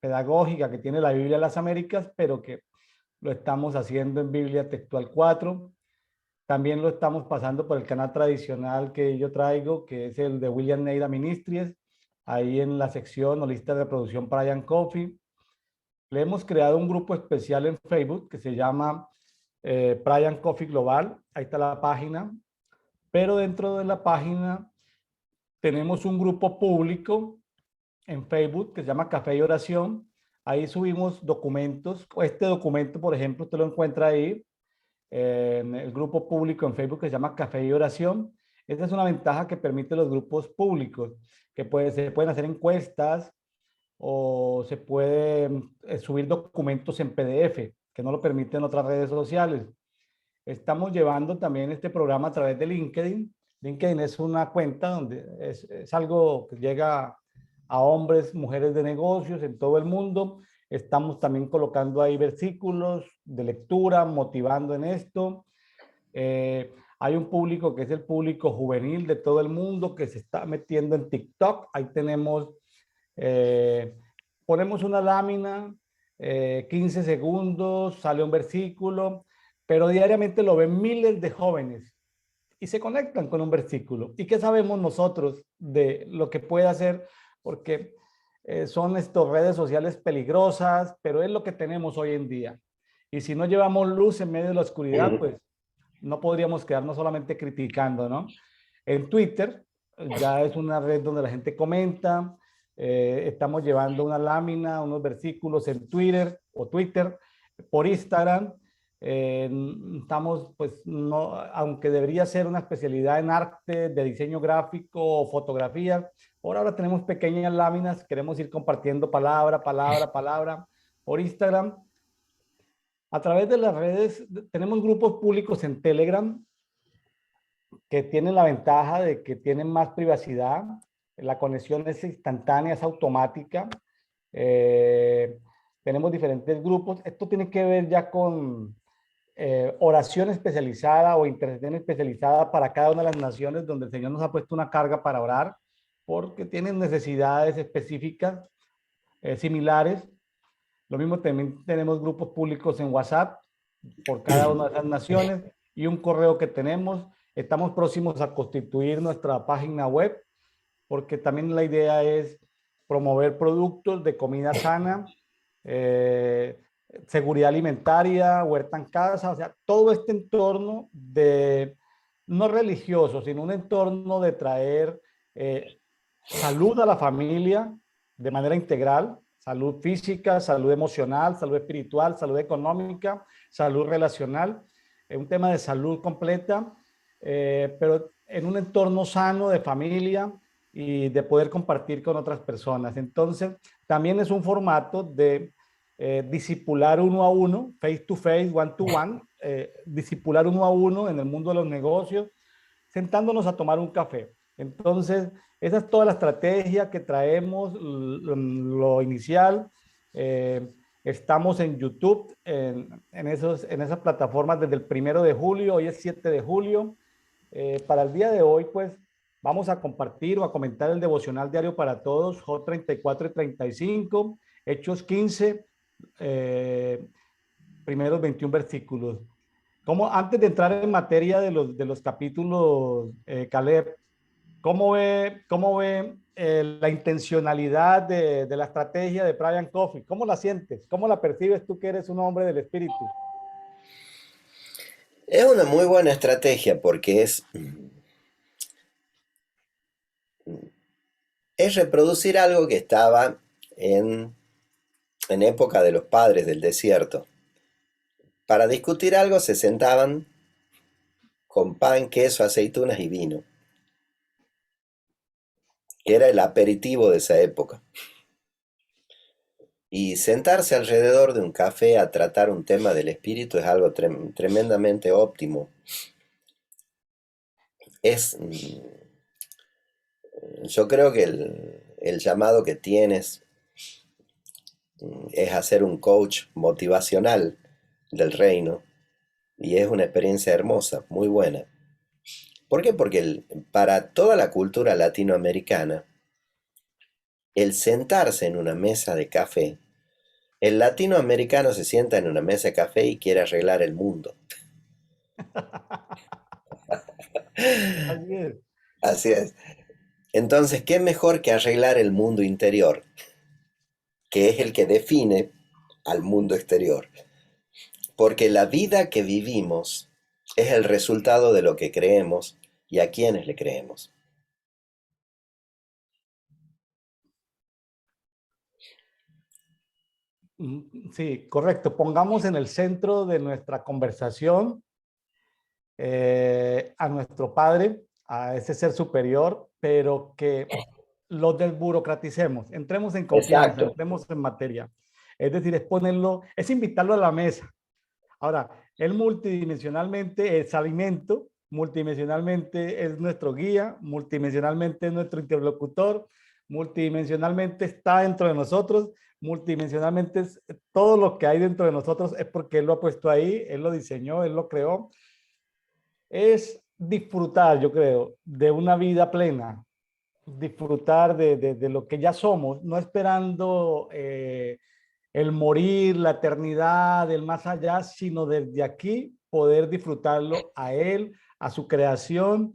pedagógica que tiene la Biblia de las Américas, pero que lo estamos haciendo en Biblia Textual 4. También lo estamos pasando por el canal tradicional que yo traigo, que es el de William Neira Ministries, ahí en la sección o lista de reproducción Brian Coffee. Le hemos creado un grupo especial en Facebook que se llama Brian Coffee Global. Ahí está la página. Pero dentro de la página tenemos un grupo público en Facebook que se llama Café y Oración. Ahí subimos documentos. Este documento, por ejemplo, usted lo encuentra ahí en el grupo público en Facebook que se llama Café y Oración. Esta es una ventaja que permite los grupos públicos, que se pueden hacer encuestas o se pueden subir documentos en PDF, que no lo permiten otras redes sociales. Estamos llevando también este programa a través de LinkedIn. LinkedIn es una cuenta donde es algo que llega a hombres, mujeres de negocios en todo el mundo. Estamos también colocando ahí versículos de lectura, motivando en esto. Hay un público que es el público juvenil de todo el mundo que se está metiendo en TikTok. Ahí tenemos, eh, ponemos una lámina, 15 segundos, sale un versículo, pero diariamente lo ven miles de jóvenes y se conectan con un versículo. ¿Y qué sabemos nosotros de lo que puede hacer? Porque son estas redes sociales peligrosas, pero es lo que tenemos hoy en día. Y si no llevamos luz en medio de la oscuridad, pues no podríamos quedarnos solamente criticando, ¿no? En Twitter ya es una red donde la gente comenta, estamos llevando una lámina, unos versículos en Twitter o Twitter, por Instagram. eh, Estamos, pues, no, aunque debería ser una especialidad en arte, de diseño gráfico o fotografía, por ahora tenemos pequeñas láminas, queremos ir compartiendo palabra, palabra, palabra por Instagram. A través de las redes, tenemos grupos públicos en Telegram que tienen la ventaja de que tienen más privacidad, la conexión es instantánea, es automática. Eh, Tenemos diferentes grupos. Esto tiene que ver ya con oración especializada o intercesión especializada para cada una de las naciones donde el Señor nos ha puesto una carga para orar, porque tienen necesidades específicas similares. Lo mismo también tenemos grupos públicos en WhatsApp por cada una de esas naciones y un correo que tenemos. Estamos próximos a constituir nuestra página web porque también la idea es promover productos de comida sana, eh, seguridad alimentaria, huerta en casa, o sea, todo este entorno de, no religioso, sino un entorno de traer salud a la familia de manera integral, salud física, salud emocional, salud espiritual, salud económica, salud relacional, un tema de salud completa, pero en un entorno sano de familia y de poder compartir con otras personas. Entonces, también es un formato de discipular uno a uno, face to face, one to one, discipular uno a uno en el mundo de los negocios, sentándonos a tomar un café. Entonces, esa es toda la estrategia que traemos, lo inicial. Estamos en YouTube, en esas plataformas desde el 1 de julio, hoy es 7 de julio. Para el día de hoy, pues, vamos a compartir o a comentar el devocional diario para todos, J 34 y 35, Hechos 15, primeros 21 versículos. Como antes de entrar en materia de los capítulos, Caleb, cómo ve la intencionalidad de la estrategia de Brian Coffey? ¿Cómo la sientes? ¿Cómo la percibes tú que eres un hombre del espíritu? Es una muy buena estrategia porque es reproducir algo que estaba en época de los padres del desierto. Para discutir algo se sentaban con pan, queso, aceitunas y vino, que era el aperitivo de esa época. Y sentarse alrededor de un café a tratar un tema del espíritu es algo tremendamente óptimo. Yo creo que el llamado que tienes es hacer un coach motivacional del reino y es una experiencia hermosa, muy buena. ¿Por qué? Porque para toda la cultura latinoamericana, el sentarse en una mesa de café, el latinoamericano se sienta en una mesa de café y quiere arreglar el mundo. Así es. Así es. Entonces, ¿qué mejor que arreglar el mundo interior, que es el que define al mundo exterior? Porque la vida que vivimos es el resultado de lo que creemos y a quienes le creemos. Sí, correcto. Pongamos en el centro de nuestra conversación a nuestro Padre, a ese ser superior, pero que lo desburocraticemos, entremos en confianza, Exacto. entremos en materia. Es decir, es ponerlo, es invitarlo a la mesa. Ahora, él multidimensionalmente es alimento, multidimensionalmente es nuestro guía, multidimensionalmente es nuestro interlocutor, multidimensionalmente está dentro de nosotros, multidimensionalmente es todo lo que hay dentro de nosotros es porque él lo ha puesto ahí, él lo diseñó, él lo creó. Es disfrutar, yo creo, de una vida plena, disfrutar de lo que ya somos, no esperando el morir, la eternidad, el más allá, sino desde aquí poder disfrutarlo a él, a su creación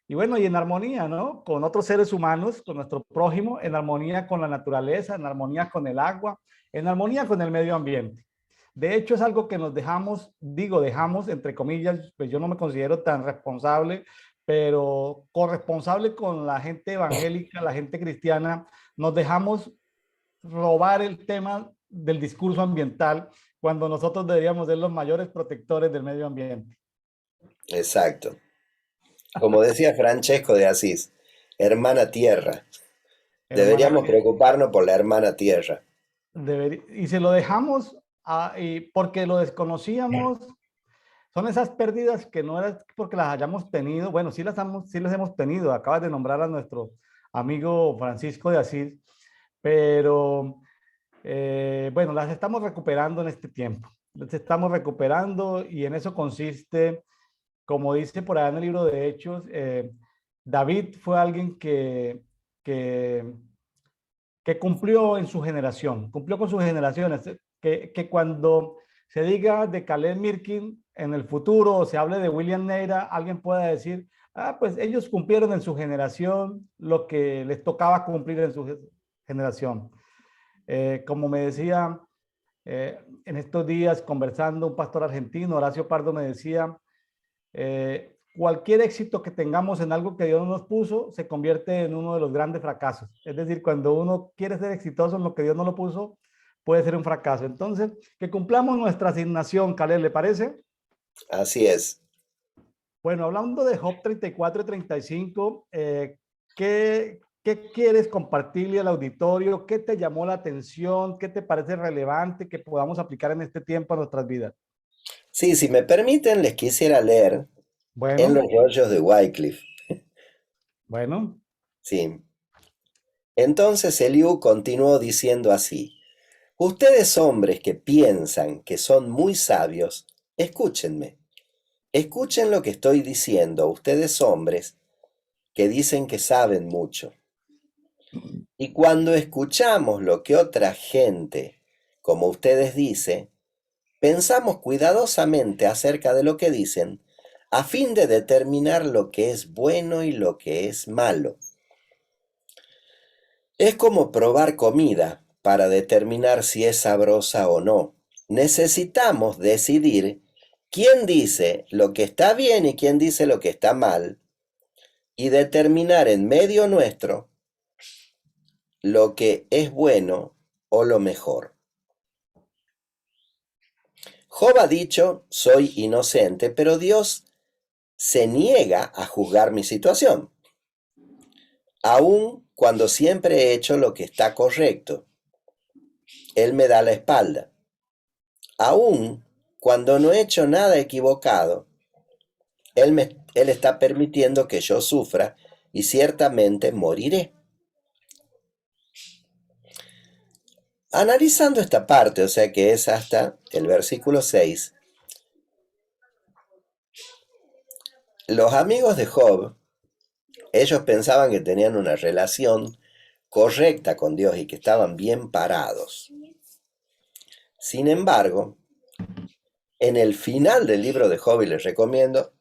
y bueno, y en armonía, ¿no? Con otros seres humanos, con nuestro prójimo, en armonía con la naturaleza, en armonía con el agua, en armonía con el medio ambiente. De hecho, es algo que nos dejamos, digo, dejamos, entre comillas, pues yo no me considero tan responsable, pero corresponsable con la gente evangélica, la gente cristiana, nos dejamos robar el tema del discurso ambiental cuando nosotros deberíamos ser los mayores protectores del medio ambiente. Exacto. Como decía Francesco de Asís, hermana tierra. Hermana, Deberíamos preocuparnos por la hermana tierra. y se lo dejamos y porque lo desconocíamos. Son esas pérdidas que no es porque las hayamos tenido, bueno, sí las hemos tenido. Acabas de nombrar a nuestro amigo Francisco de Asís, pero bueno, las estamos recuperando en este tiempo. Las estamos recuperando y en eso consiste, como dice por allá en el libro de Hechos, David fue alguien que, que cumplió en su generación, cumplió con sus generaciones, que cuando se diga de Caleb Mirkin en el futuro o se hable de William Neira, alguien pueda decir, ah, pues ellos cumplieron en su generación lo que les tocaba cumplir en su generación. Como me decía en estos días conversando un pastor argentino, Horacio Pardo, me decía, cualquier éxito que tengamos en algo que Dios nos puso se convierte en uno de los grandes fracasos. Es decir, cuando uno quiere ser exitoso en lo que Dios no lo puso, puede ser un fracaso. Entonces, que cumplamos nuestra asignación, Caleb, ¿le parece? Así es. Bueno, hablando de Job 34 y 35, ¿qué quieres compartirle al auditorio? ¿Qué te llamó la atención? ¿Qué te parece relevante que podamos aplicar en este tiempo a nuestras vidas? Sí, si me permiten, les quisiera leer en los Bueno, rollos de Wycliffe. bueno, Sí. Entonces Eliú continuó diciendo así: Ustedes hombres que piensan que son muy sabios, escúchenme. Escuchen lo que estoy diciendo, ustedes hombres que dicen que saben mucho. Y cuando escuchamos lo que otra gente, como ustedes dice, pensamos cuidadosamente acerca de lo que dicen, a fin de determinar lo que es bueno y lo que es malo. Es como probar comida para determinar si es sabrosa o no. Necesitamos decidir quién dice lo que está bien y quién dice lo que está mal, y determinar en medio nuestro lo que es bueno o lo mejor. Job ha dicho, soy inocente, pero Dios se niega a juzgar mi situación, aun cuando siempre he hecho lo que está correcto. Él me da la espalda. Aun cuando no he hecho nada equivocado, Él está permitiendo que yo sufra y ciertamente moriré. Analizando esta parte, o sea que es hasta el versículo 6, los amigos de Job, ellos pensaban que tenían una relación correcta con Dios y que estaban bien parados. Sin embargo, en el final del libro de Job, y les recomiendo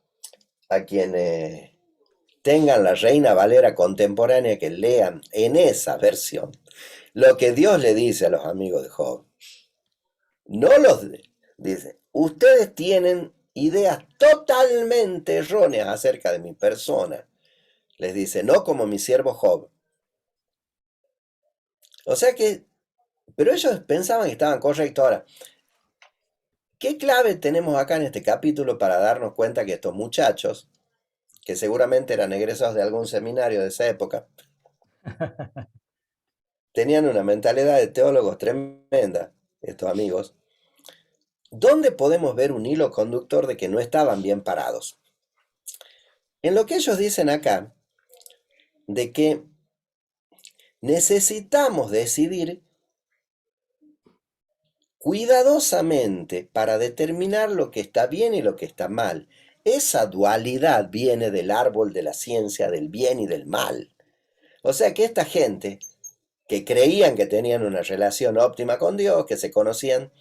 a quienes tengan la Reina Valera contemporánea que lean en esa versión lo que Dios le dice a los amigos de Job. No los dice, ustedes tienen ideas totalmente erróneas acerca de mi persona. Les dice, no como mi siervo Job. O sea que, pero ellos pensaban que estaban correctos. Ahora, ¿qué clave tenemos acá en este capítulo para darnos cuenta que estos muchachos, que seguramente eran egresados de algún seminario de esa época, tenían una mentalidad de teólogos tremenda, estos amigos? ¿Dónde podemos ver un hilo conductor de que no estaban bien parados? En lo que ellos dicen acá, de que necesitamos decidir cuidadosamente para determinar lo que está bien y lo que está mal. Esa dualidad viene del árbol de la ciencia del bien y del mal. O sea que esta gente que creían que tenían una relación óptima con Dios, que se conocían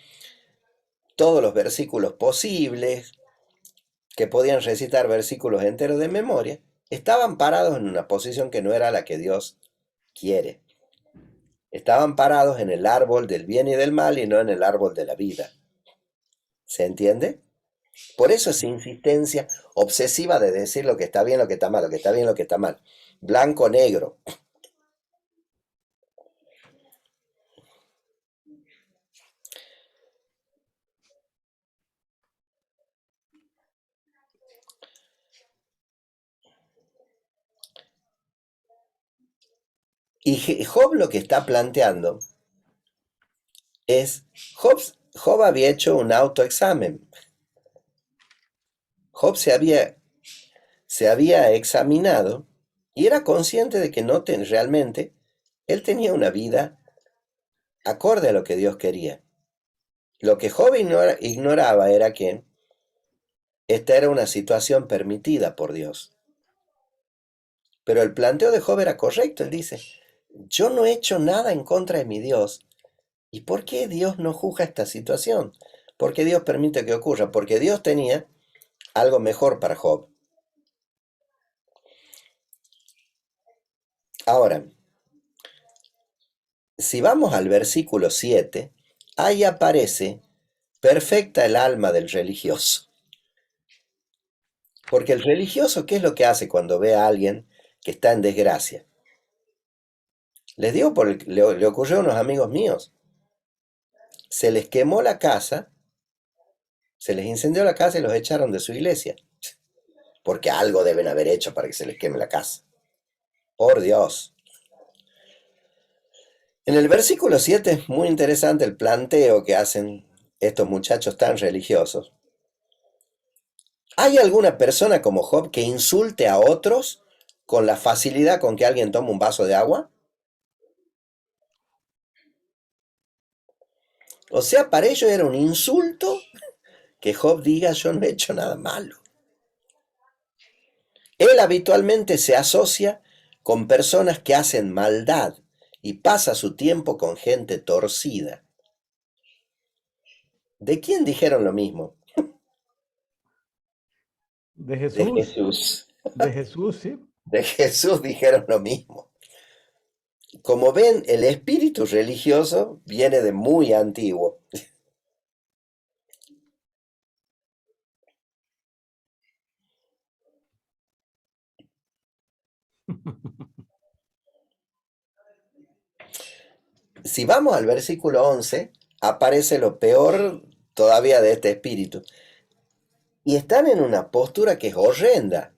todos los versículos posibles, que podían recitar versículos enteros de memoria, estaban parados en una posición que no era la que Dios quiere. Estaban parados en el árbol del bien y del mal y no en el árbol de la vida. ¿Se entiende? Por eso esa insistencia obsesiva de decir lo que está bien, lo que está mal, lo que está bien, lo que está mal. Blanco, negro. Y Job lo que está planteando es, Job había hecho un autoexamen. Job se había examinado y era consciente de que realmente él tenía una vida acorde a lo que Dios quería. Lo que Job ignoraba era que esta era una situación permitida por Dios. Pero el planteo de Job era correcto. Él dice, yo no he hecho nada en contra de mi Dios. ¿Y por qué Dios no juzga esta situación? ¿Por qué Dios permite que ocurra? Porque Dios tenía algo mejor para Job. Ahora, si vamos al versículo 7, ahí aparece perfecta el alma del religioso. Porque el religioso, ¿qué es lo que hace cuando ve a alguien que está en desgracia? Les digo, le ocurrió a unos amigos míos. Se les quemó la casa, se les incendió la casa y los echaron de su iglesia. Porque algo deben haber hecho para que se les queme la casa. Por Dios. En el versículo 7 es muy interesante el planteo que hacen estos muchachos tan religiosos. ¿Hay alguna persona como Job que insulte a otros con la facilidad con que alguien toma un vaso de agua? O sea, para ellos era un insulto que Job diga yo no he hecho nada malo. Él habitualmente se asocia con personas que hacen maldad y pasa su tiempo con gente torcida. ¿De quién dijeron lo mismo? De De Jesús, Jesús. de Jesús, sí. De Jesús dijeron lo mismo. Como ven, el espíritu religioso viene de muy antiguo. Si vamos al versículo 11, aparece lo peor todavía de este espíritu. Y están en una postura que es horrenda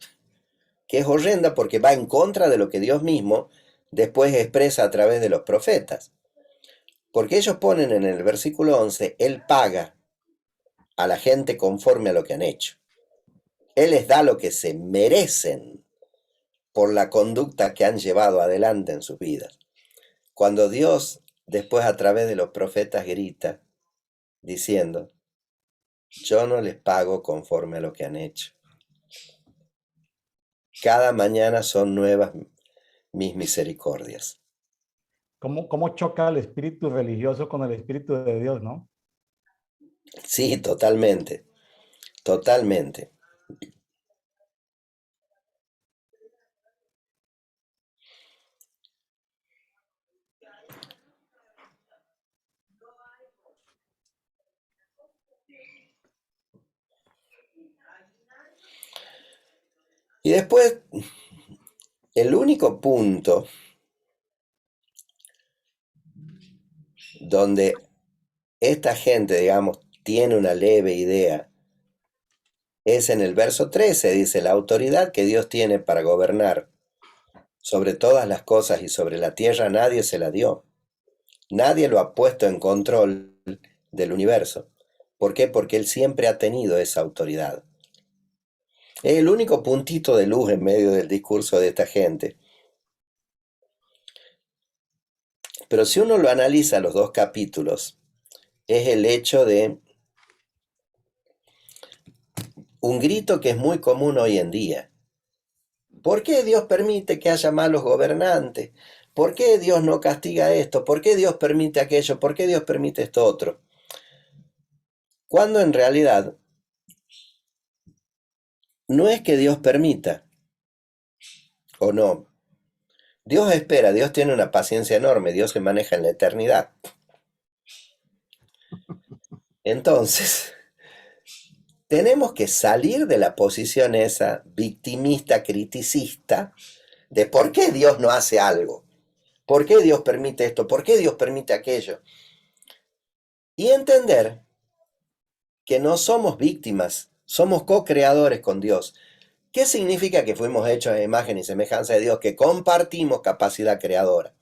porque va en contra de lo que Dios mismo después expresa a través de los profetas. Porque ellos ponen en el versículo 11, Él paga a la gente conforme a lo que han hecho. Él les da lo que se merecen por la conducta que han llevado adelante en sus vidas. Cuando Dios después a través de los profetas grita diciendo, yo no les pago conforme a lo que han hecho. Cada mañana son nuevas mis misericordias. ¿Cómo choca el espíritu religioso con el espíritu de Dios, no? Sí, totalmente, totalmente. Y después, el único punto donde esta gente, digamos, tiene una leve idea es en el verso 13, dice, la autoridad que Dios tiene para gobernar sobre todas las cosas y sobre la tierra nadie se la dio. Nadie lo ha puesto en control del universo. ¿Por qué? Porque Él siempre ha tenido esa autoridad. Es el único puntito de luz en medio del discurso de esta gente. Pero si uno lo analiza los dos capítulos, es el hecho de un grito que es muy común hoy en día. ¿Por qué Dios permite que haya malos gobernantes? ¿Por qué Dios no castiga esto? ¿Por qué Dios permite aquello? ¿Por qué Dios permite esto otro? Cuando en realidad no es que Dios permita o no. Dios espera, Dios tiene una paciencia enorme, Dios se maneja en la eternidad. Entonces, Tenemos que salir de la posición esa victimista, criticista, de por qué Dios no hace algo, por qué Dios permite esto, por qué Dios permite aquello. Y entender que no somos víctimas, somos co-creadores con Dios. ¿Qué significa que fuimos hechos a imagen y semejanza de Dios? Que compartimos capacidad creadora.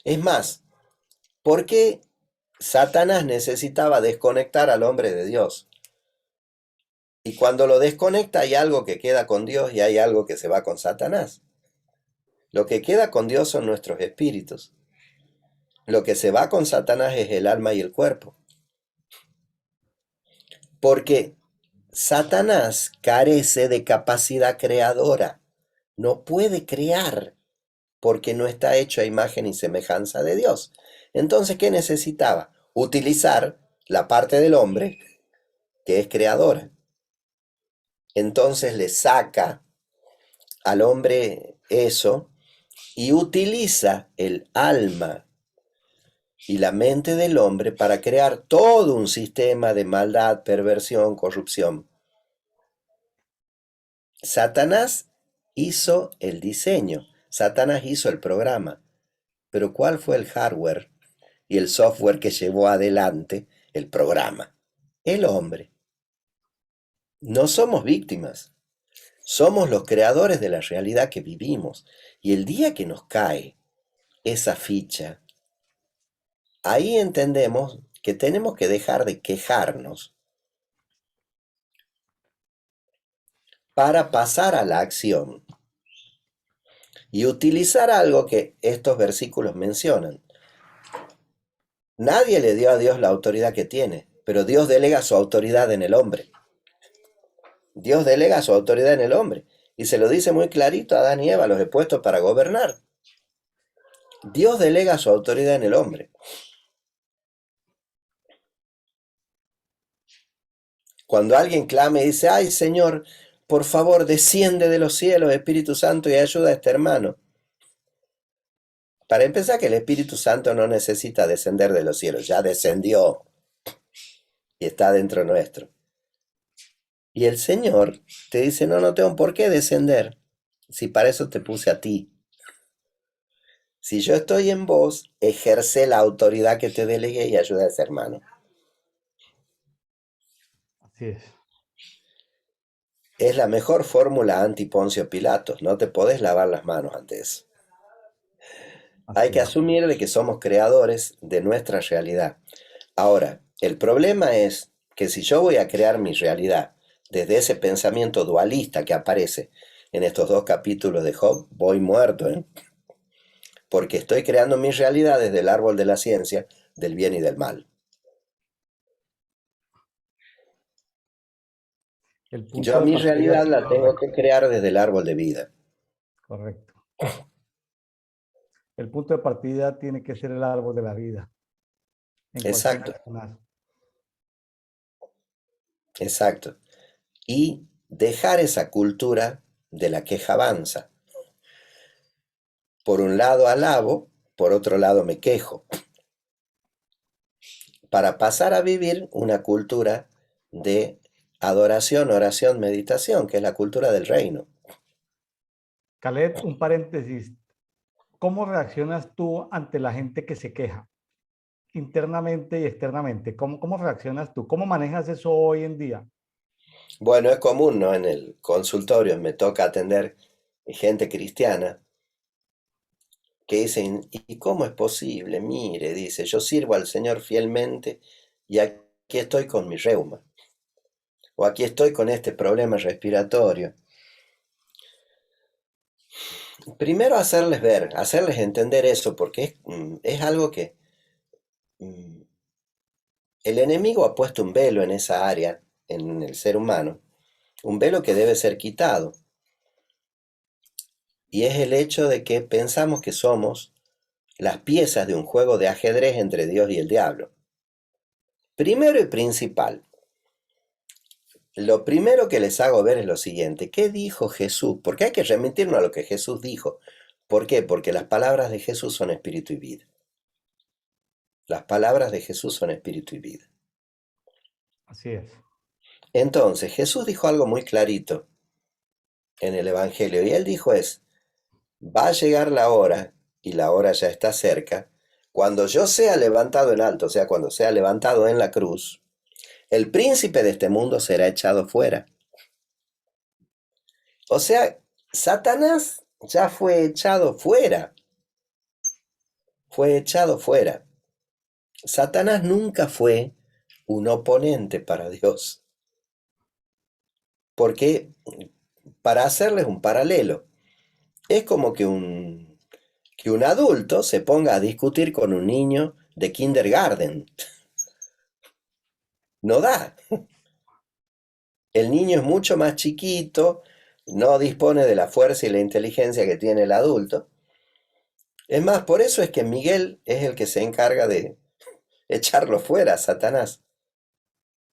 Es más, ¿por qué Satanás necesitaba desconectar al hombre de Dios? Y cuando lo desconecta hay algo que queda con Dios y hay algo que se va con Satanás. Lo que queda con Dios son nuestros espíritus. Lo que se va con Satanás es el alma y el cuerpo. Porque Satanás carece de capacidad creadora. No puede crear porque no está hecho a imagen y semejanza de Dios. Entonces, ¿qué necesitaba? Utilizar la parte del hombre que es creadora. Entonces le saca al hombre eso y utiliza el alma y la mente del hombre para crear todo un sistema de maldad, perversión, corrupción. Satanás hizo el diseño, Satanás hizo el programa, pero ¿cuál fue el hardware y el software que llevó adelante el programa? El hombre. No somos víctimas, somos los creadores de la realidad que vivimos. Y el día que nos cae esa ficha, ahí entendemos que tenemos que dejar de quejarnos para pasar a la acción y utilizar algo que estos versículos mencionan. Nadie le dio a Dios la autoridad que tiene, pero Dios delega su autoridad en el hombre. Dios delega su autoridad en el hombre. Y se lo dice muy clarito a Adán y Eva, los he puesto para gobernar. Dios delega su autoridad en el hombre. Cuando alguien clame y dice, ay Señor, por favor desciende de los cielos, Espíritu Santo, y ayuda a este hermano. Para empezar, que el Espíritu Santo no necesita descender de los cielos, ya descendió y está dentro nuestro. Y el Señor te dice, no, no tengo por qué descender, si para eso te puse a ti. Si yo estoy en vos, ejerce la autoridad que te delegué y ayuda a ese hermano. Así es. Es la mejor fórmula anti-Poncio Pilatos, no te podés lavar las manos ante eso. Hay Así que es. asumir de que somos creadores de nuestra realidad. Ahora, el problema es que si yo voy a crear mi realidad desde ese pensamiento dualista que aparece en estos 2 capítulos de Job, voy muerto, ¿eh? Porque estoy creando mi realidad desde el árbol de la ciencia, del bien y del mal. El punto Yo de mi partida realidad es la tengo que crear desde el árbol de vida. correcto. El punto de partida tiene que ser el árbol de la vida en cualquier Exacto, personaje. exacto. Y dejar esa cultura de la queja avanza. Por un lado alabo, por otro lado me quejo. Para pasar a vivir una cultura de adoración, oración, meditación, que es la cultura del reino. Khaled, un paréntesis. ¿Cómo reaccionas tú ante la gente que se queja internamente y externamente? ¿Cómo reaccionas tú? ¿Cómo manejas eso hoy en día? Bueno, es común, ¿no? En el consultorio me toca atender gente cristiana que dicen, ¿y cómo es posible? Mire, dice, yo sirvo al Señor fielmente y aquí estoy con mi reuma, o aquí estoy con este problema respiratorio. Primero hacerles ver, hacerles entender eso, porque es algo que mm, el enemigo ha puesto un velo en esa área, en el ser humano, un velo que debe ser quitado, y es el hecho de que pensamos que somos las piezas de un juego de ajedrez entre Dios y el diablo. Primero y principal, lo primero que les hago ver es lo siguiente: ¿qué dijo Jesús? Porque hay que remitirnos a lo que Jesús dijo. ¿Por qué? Porque las palabras de Jesús son espíritu y vida. Las palabras de Jesús son espíritu y vida. Así es. Entonces, Jesús dijo algo muy clarito en el Evangelio, y él dijo va a llegar la hora, y la hora ya está cerca, cuando yo sea levantado en alto, o sea, cuando sea levantado en la cruz, el príncipe de este mundo será echado fuera. O sea, Satanás ya fue echado fuera. Satanás nunca fue un oponente para Dios, porque para hacerles un paralelo, es como que un adulto se ponga a discutir con un niño de kindergarten. No da. El niño es mucho más chiquito, no dispone de la fuerza y la inteligencia que tiene el adulto. Es más, por eso es que Miguel es el que se encarga de echarlo fuera a Satanás.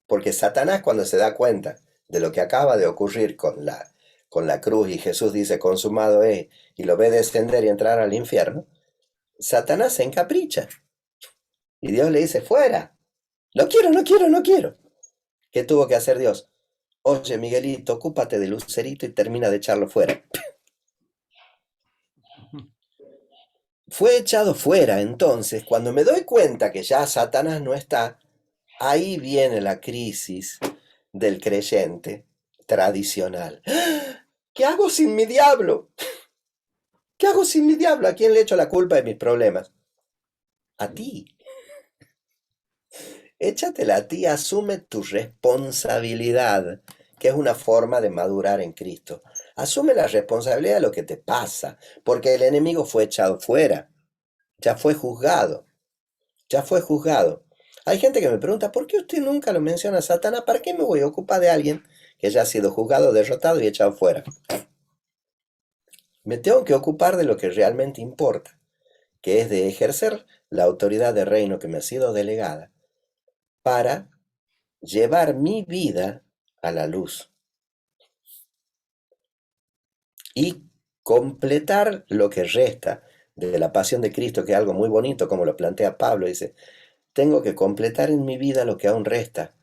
Porque Satanás, cuando se da cuenta de lo que acaba de ocurrir con la cruz, y Jesús dice consumado es, y lo ve descender y entrar al infierno, Satanás se encapricha. Y Dios le dice, fuera. No quiero, no quiero, no quiero. ¿Qué tuvo que hacer Dios? Oye, Miguelito, ocúpate de Lucerito y termina de echarlo fuera. Fue echado fuera. Entonces, cuando me doy cuenta que ya Satanás no está, ahí viene la crisis del creyente tradicional. ¿Qué hago sin mi diablo? ¿Qué hago sin mi diablo? ¿A quién le echo la culpa de mis problemas? A ti. Échatela a ti, asume tu responsabilidad, que es una forma de madurar en Cristo. Asume la responsabilidad de lo que te pasa, porque el enemigo fue echado fuera, ya fue juzgado, ya fue juzgado. Hay gente que me pregunta, ¿por qué usted nunca lo menciona a Satanás? ¿Para qué me voy a ocupar de alguien que ya ha sido juzgado, derrotado y echado fuera? Me tengo que ocupar de lo que realmente importa, que es de ejercer la autoridad de reino que me ha sido delegada para llevar mi vida a la luz y completar lo que resta de la pasión de Cristo, que es algo muy bonito, como lo plantea Pablo. Dice, tengo que completar en mi vida lo que aún resta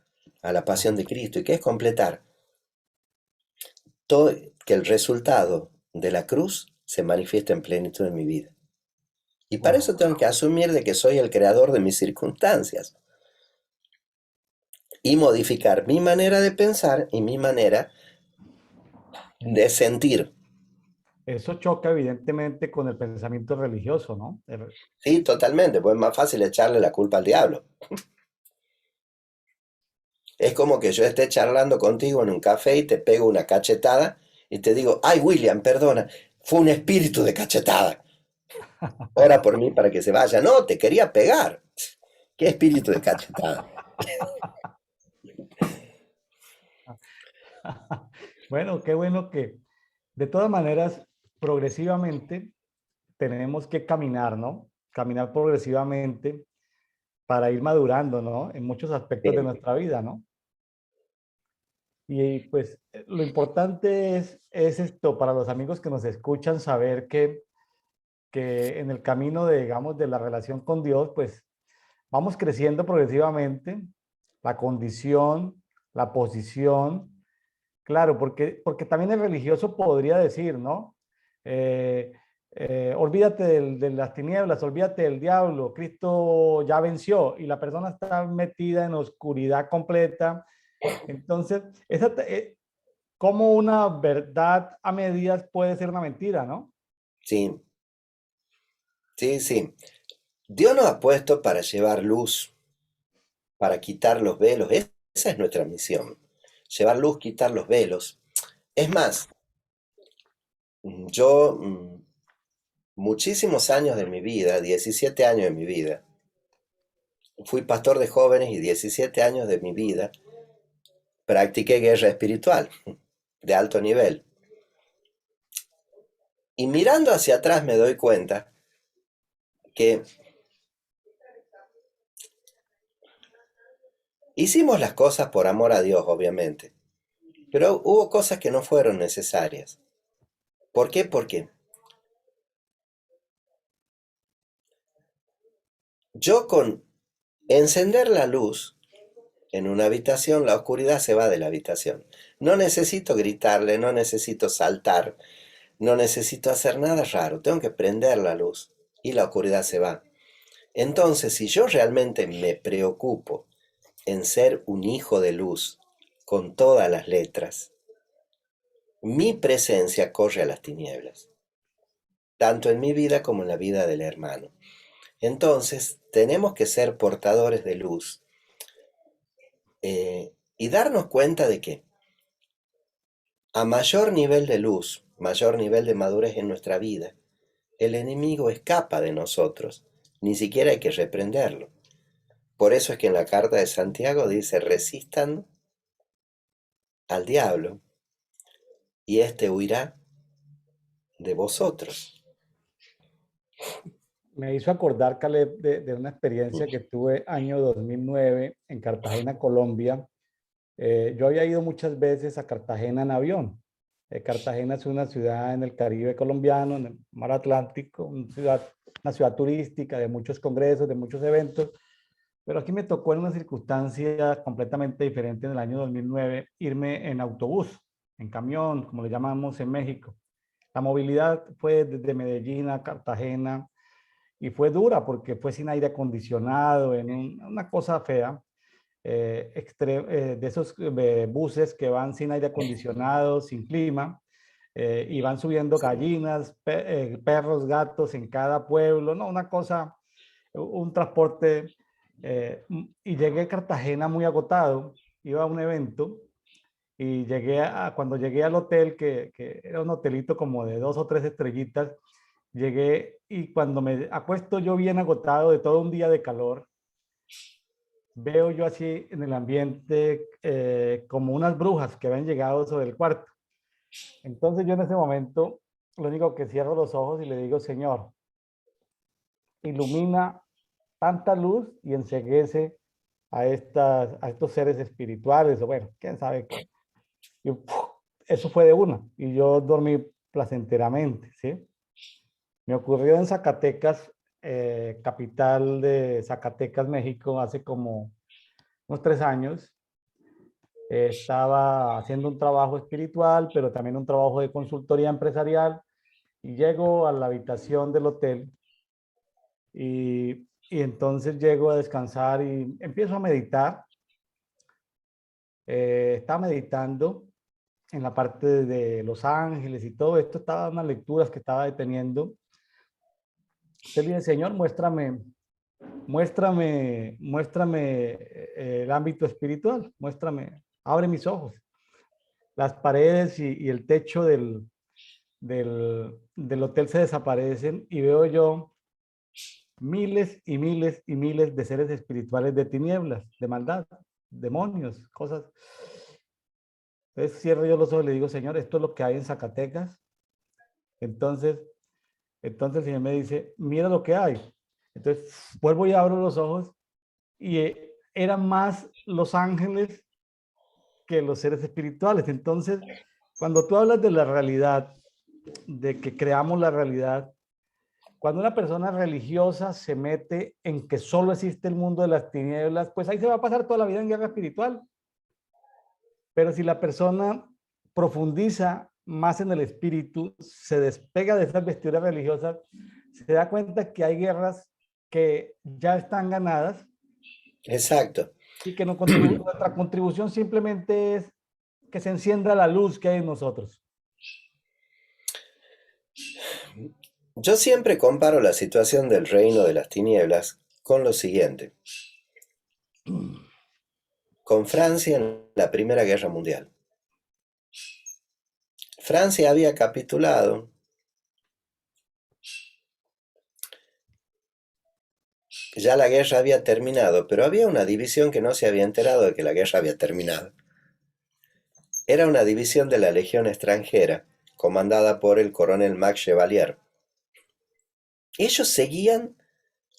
a la pasión de Cristo. ¿Y qué es completar? Todo, que el resultado de la cruz se manifiesta en plenitud en mi vida. Y para Wow. eso tengo que asumir de que soy el creador de mis circunstancias y modificar mi manera de pensar y mi manera de sentir. Eso choca evidentemente con el pensamiento religioso, ¿no? Sí, totalmente, pues es más fácil echarle la culpa al diablo. Es como que yo esté charlando contigo en un café y te pego una cachetada y te digo, ay William, perdona, fue un espíritu de cachetada. Ora por mí para que se vaya. No, te quería pegar. ¿Qué espíritu de cachetada? Bueno, qué bueno que de todas maneras, progresivamente tenemos que caminar, ¿no? Caminar progresivamente para ir madurando, ¿no? En muchos aspectos de Sí, nuestra vida, ¿no? Y pues lo importante es esto para los amigos que nos escuchan, saber que en el camino de, digamos, de la relación con Dios, pues vamos creciendo progresivamente, la condición, la posición, claro, porque también el religioso podría decir, ¿no? Eh, olvídate de las tinieblas, olvídate del diablo, Cristo ya venció y la persona está metida en oscuridad completa. Entonces, ¿cómo una verdad a medias puede ser una mentira, no? sí, sí, sí. Dios nos ha puesto para llevar luz, para quitar los velos. Esa es nuestra misión. Llevar luz, quitar los velos. Es más, yo muchísimos años de mi vida, 17 años de mi vida, fui pastor de jóvenes y 17 años de mi vida practiqué guerra espiritual de alto nivel. Y mirando hacia atrás me doy cuenta que hicimos las cosas por amor a Dios, obviamente, pero hubo cosas que no fueron necesarias. ¿Por qué? Porque yo con encender la luz en una habitación, la oscuridad se va de la habitación. No necesito gritarle, no necesito saltar, no necesito hacer nada raro, tengo que prender la luz y la oscuridad se va. Entonces, si yo realmente me preocupo en ser un hijo de luz con todas las letras, mi presencia corre a las tinieblas, tanto en mi vida como en la vida del hermano. Entonces, tenemos que ser portadores de luz y darnos cuenta de que a mayor nivel de luz, mayor nivel de madurez en nuestra vida, el enemigo escapa de nosotros, ni siquiera hay que reprenderlo. Por eso es que en la carta de Santiago dice, resistan al diablo y éste huirá de vosotros. Me hizo acordar, Caleb, de una experiencia que tuve año 2009 en Cartagena, Colombia. Yo había ido muchas veces a Cartagena en avión. Cartagena es una ciudad en el Caribe colombiano, en el mar Atlántico, una ciudad turística de muchos congresos, de muchos eventos. Pero aquí me tocó en una circunstancia completamente diferente en el año 2009 irme en autobús, en camión, como le llamamos en México. La movilidad fue desde Medellín a Cartagena y fue dura porque fue sin aire acondicionado, en una cosa fea. De esos buses que van sin aire acondicionado, sin clima, y van subiendo gallinas, perros, gatos en cada pueblo, no, una cosa, un transporte. Y llegué a Cartagena muy agotado, iba a un evento y cuando llegué al hotel, que era un hotelito como de 2 o 3 estrellitas, llegué y cuando me acuesto yo bien agotado de todo un día de calor, veo yo así en el ambiente como unas brujas que habían llegado sobre el cuarto. Entonces yo en ese momento lo único que cierro los ojos y le digo, Señor, ilumina tanta luz y enceguece a estos seres espirituales, o bueno, quién sabe qué. Y, ¡puf! Eso fue de una y yo dormí placenteramente, ¿sí? Me ocurrió en Zacatecas, capital de Zacatecas, México, hace como unos 3 años. Estaba haciendo un trabajo espiritual, pero también un trabajo de consultoría empresarial y llego a la habitación del hotel y entonces llego a descansar y empiezo a meditar. Estaba meditando en la parte de Los Ángeles y todo esto, estaba unas lecturas que estaba deteniendo. Entonces le dije, Señor, muéstrame el ámbito espiritual, muéstrame, abre mis ojos. Las paredes y el techo del hotel se desaparecen y veo yo miles y miles y miles de seres espirituales de tinieblas, de maldad, demonios, cosas. Entonces cierro yo los ojos y le digo, Señor, esto es lo que hay en Zacatecas. Entonces, entonces el Señor me dice, mira lo que hay. Entonces vuelvo y abro los ojos y eran más los ángeles que los seres espirituales. Entonces, cuando tú hablas de la realidad, de que creamos la realidad, cuando una persona religiosa se mete en que solo existe el mundo de las tinieblas, pues ahí se va a pasar toda la vida en guerra espiritual. Pero si la persona profundiza más en el espíritu, se despega de esas vestiduras religiosas, se da cuenta que hay guerras que ya están ganadas Exacto. y que nuestra contribución simplemente es que se encienda la luz que hay en nosotros. Yo siempre comparo la situación del reino de las tinieblas con lo siguiente. Con Francia en la Primera Guerra Mundial. Francia había capitulado, ya la guerra había terminado, pero había una división que no se había enterado de que la guerra había terminado. Era una división de la Legión extranjera, comandada por el coronel Max Chevalier. Ellos seguían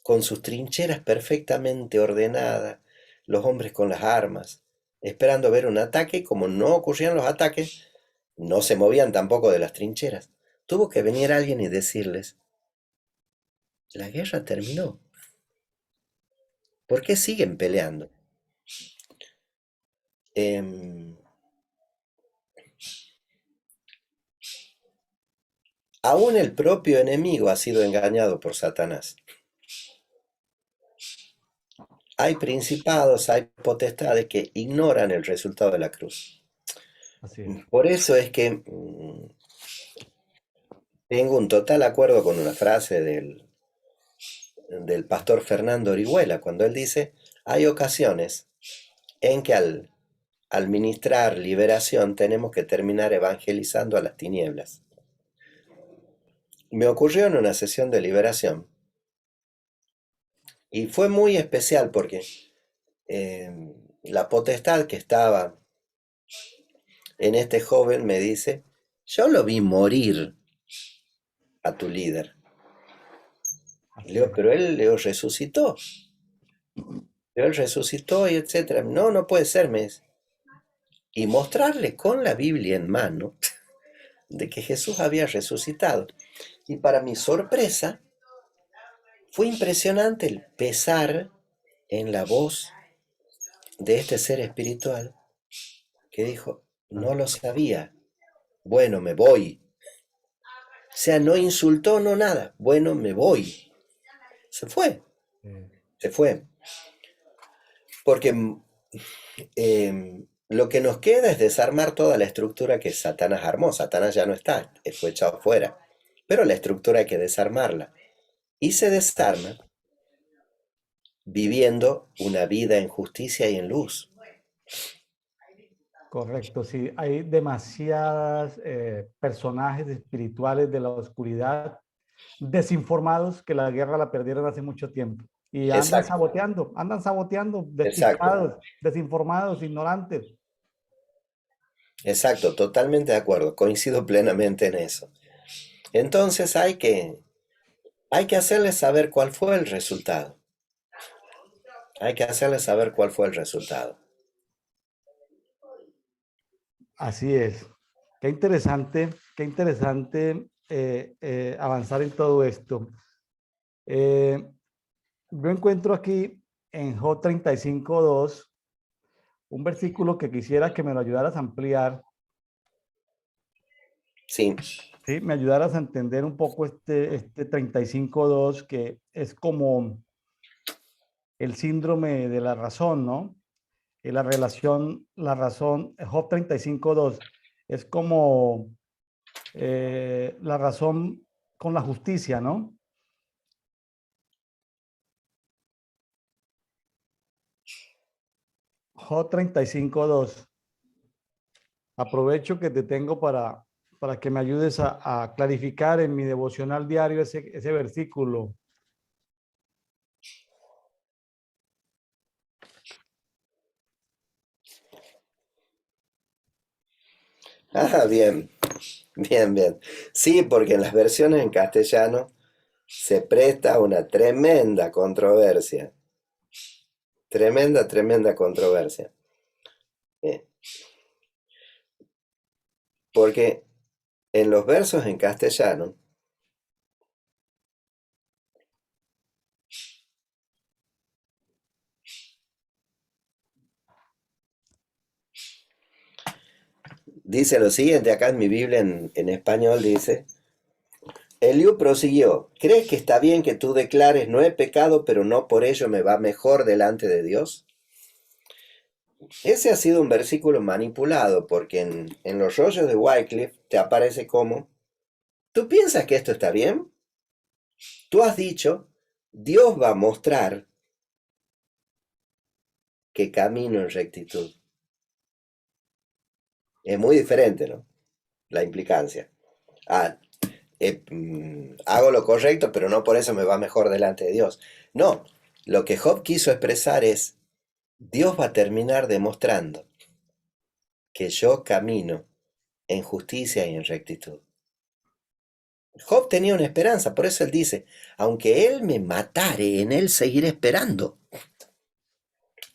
con sus trincheras perfectamente ordenadas, los hombres con las armas, esperando ver un ataque, y como no ocurrían los ataques, no se movían tampoco de las trincheras. Tuvo que venir alguien y decirles, la guerra terminó. ¿Por qué siguen peleando? em, aún el propio enemigo ha sido engañado por Satanás. Hay principados, hay potestades que ignoran el resultado de la cruz. Así es. Por eso es que tengo un total acuerdo con una frase del pastor Fernando Orihuela, cuando él dice, hay ocasiones en que al ministrar liberación tenemos que terminar evangelizando a las tinieblas. Me ocurrió en una sesión de liberación y fue muy especial porque la potestad que estaba en este joven me dice, yo lo vi morir a tu líder. Le Así digo, es. pero él le resucitó. Él resucitó y etcétera. No, no puede ser, me dice. Y mostrarle con la Biblia en mano de que Jesús había resucitado. Y para mi sorpresa, fue impresionante el pesar en la voz de este ser espiritual que dijo, no Ah, lo sabía, bueno, me voy. O sea, no insultó, no nada, bueno, me voy. Se fue, eh, se fue. Porque lo que nos queda es desarmar toda la estructura que Satanás armó. Satanás ya no está, fue echado fuera. Pero la estructura hay que desarmarla. Y se desarma viviendo una vida en justicia y en luz. correcto, sí. Hay demasiadas personajes espirituales de la oscuridad desinformados que la guerra la perdieron hace mucho tiempo. Y Exacto, andan saboteando, exacto, despistados, desinformados, ignorantes. exacto, totalmente de acuerdo, coincido plenamente en eso. Entonces hay que hacerles saber cuál fue el resultado. Hay que hacerles saber cuál fue el resultado. Así es. Qué interesante avanzar en todo esto. Eh, yo encuentro aquí en Job 35:2 un versículo que quisiera que me lo ayudaras a ampliar, Sí, ¿sí? Me ayudaras a entender un poco este 35:2 que es como el síndrome de la razón, ¿no? Y la relación, la razón, Job 35:2 es como la razón con la justicia, ¿no? Job 35:2. Aprovecho que te tengo para que me ayudes a clarificar en mi devocional diario ese versículo. bien, bien, bien. Sí, porque en las versiones en castellano se presta a una tremenda controversia. Tremenda, tremenda controversia. Eh, Porque en los versos en castellano dice lo siguiente, acá en mi Biblia en español dice, Eliú prosiguió, ¿crees que está bien que tú declares no he pecado, pero no por ello me va mejor delante de Dios? Ese ha sido un versículo manipulado porque en los rollos de Wycliffe te aparece como, ¿tú piensas que esto está bien? Tú has dicho, Dios va a mostrar que camino en rectitud. Es muy diferente, ¿no? La implicancia. Ah, hago lo correcto, pero no por eso me va mejor delante de Dios. No, lo que Job quiso expresar es, Dios va a terminar demostrando que yo camino en justicia y en rectitud. Job tenía una esperanza, por eso él dice, aunque él me matare, en él seguiré esperando.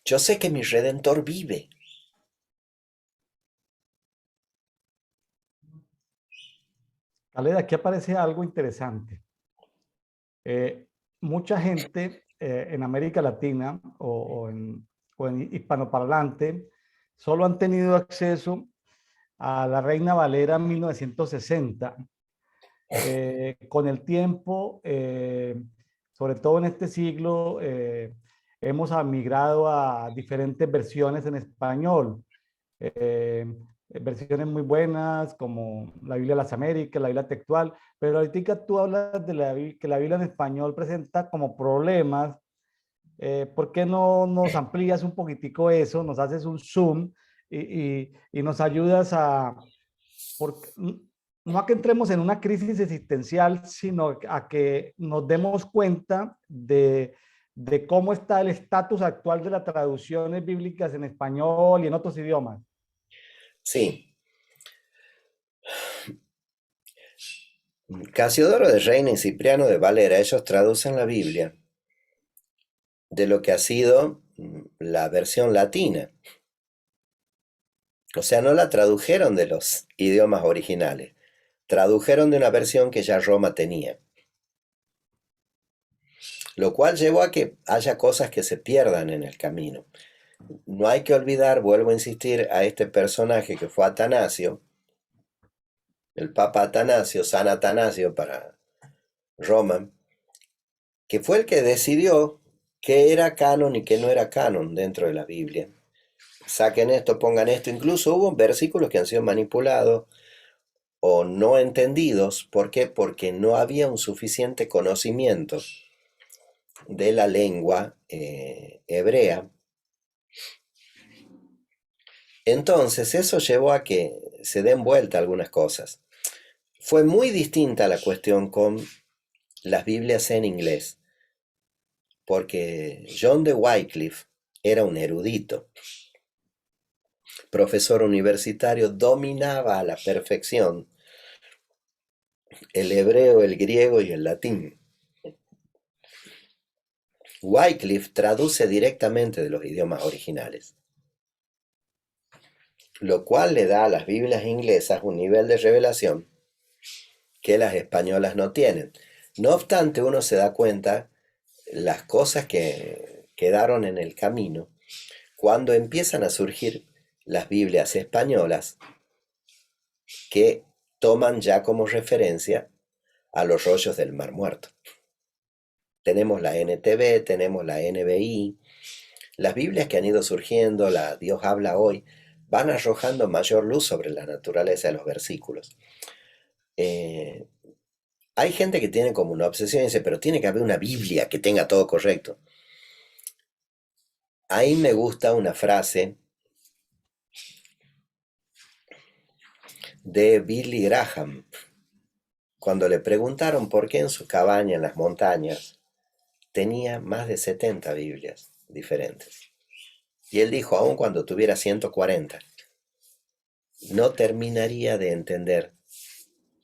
Yo sé que mi redentor vive. Caled, aquí aparece algo interesante. Mucha gente en América Latina o en hispanoparlante solo han tenido acceso a la Reina Valera 1960. Con el tiempo, sobre todo en este siglo, hemos migrado a diferentes versiones en español. eh, Versiones muy buenas como la Biblia de las Américas, la Biblia textual, pero ahorita tú hablas de que la Biblia en español presenta como problemas. ¿Por qué no nos amplías un poquitico eso, nos haces un zoom y nos ayudas por- no a que entremos en una crisis existencial, sino a que nos demos cuenta de cómo está el estatus actual de las traducciones bíblicas en español y en otros idiomas? Sí, Casiodoro de Reina y Cipriano de Valera, ellos traducen la Biblia de lo que ha sido la versión latina. O sea, no la tradujeron de los idiomas originales, tradujeron de una versión que ya Roma tenía, lo cual llevó a que haya cosas que se pierdan en el camino. No hay que olvidar, vuelvo a insistir, a este personaje que fue Atanasio, el Papa Atanasio, San Atanasio para Roma, que fue el que decidió qué era canon y qué no era canon dentro de la Biblia. Saquen esto, pongan esto. Incluso hubo versículos que han sido manipulados o no entendidos. ¿Por qué? Porque no había un suficiente conocimiento de la lengua hebrea. Entonces eso llevó a que se den vuelta algunas cosas. Fue muy distinta la cuestión con las Biblias en inglés, porque John de Wycliffe era un erudito, profesor universitario, dominaba a la perfección el hebreo, el griego y el latín. Wycliffe traduce directamente de los idiomas originales, lo cual le da a las Biblias inglesas un nivel de revelación que las españolas no tienen. No obstante, uno se da cuenta las cosas que quedaron en el camino cuando empiezan a surgir las Biblias españolas que toman ya como referencia a los rollos del Mar Muerto. Tenemos la NTV, tenemos la NBI, las Biblias que han ido surgiendo, la Dios habla hoy, van arrojando mayor luz sobre la naturaleza de los versículos. Eh, Hay gente que tiene como una obsesión y dice, pero tiene que haber una Biblia que tenga todo correcto. Ahí me gusta una frase de Billy Graham, cuando le preguntaron por qué en su cabaña en las montañas tenía más de 70 Biblias diferentes. Y él dijo, aun cuando tuviera 140, no terminaría de entender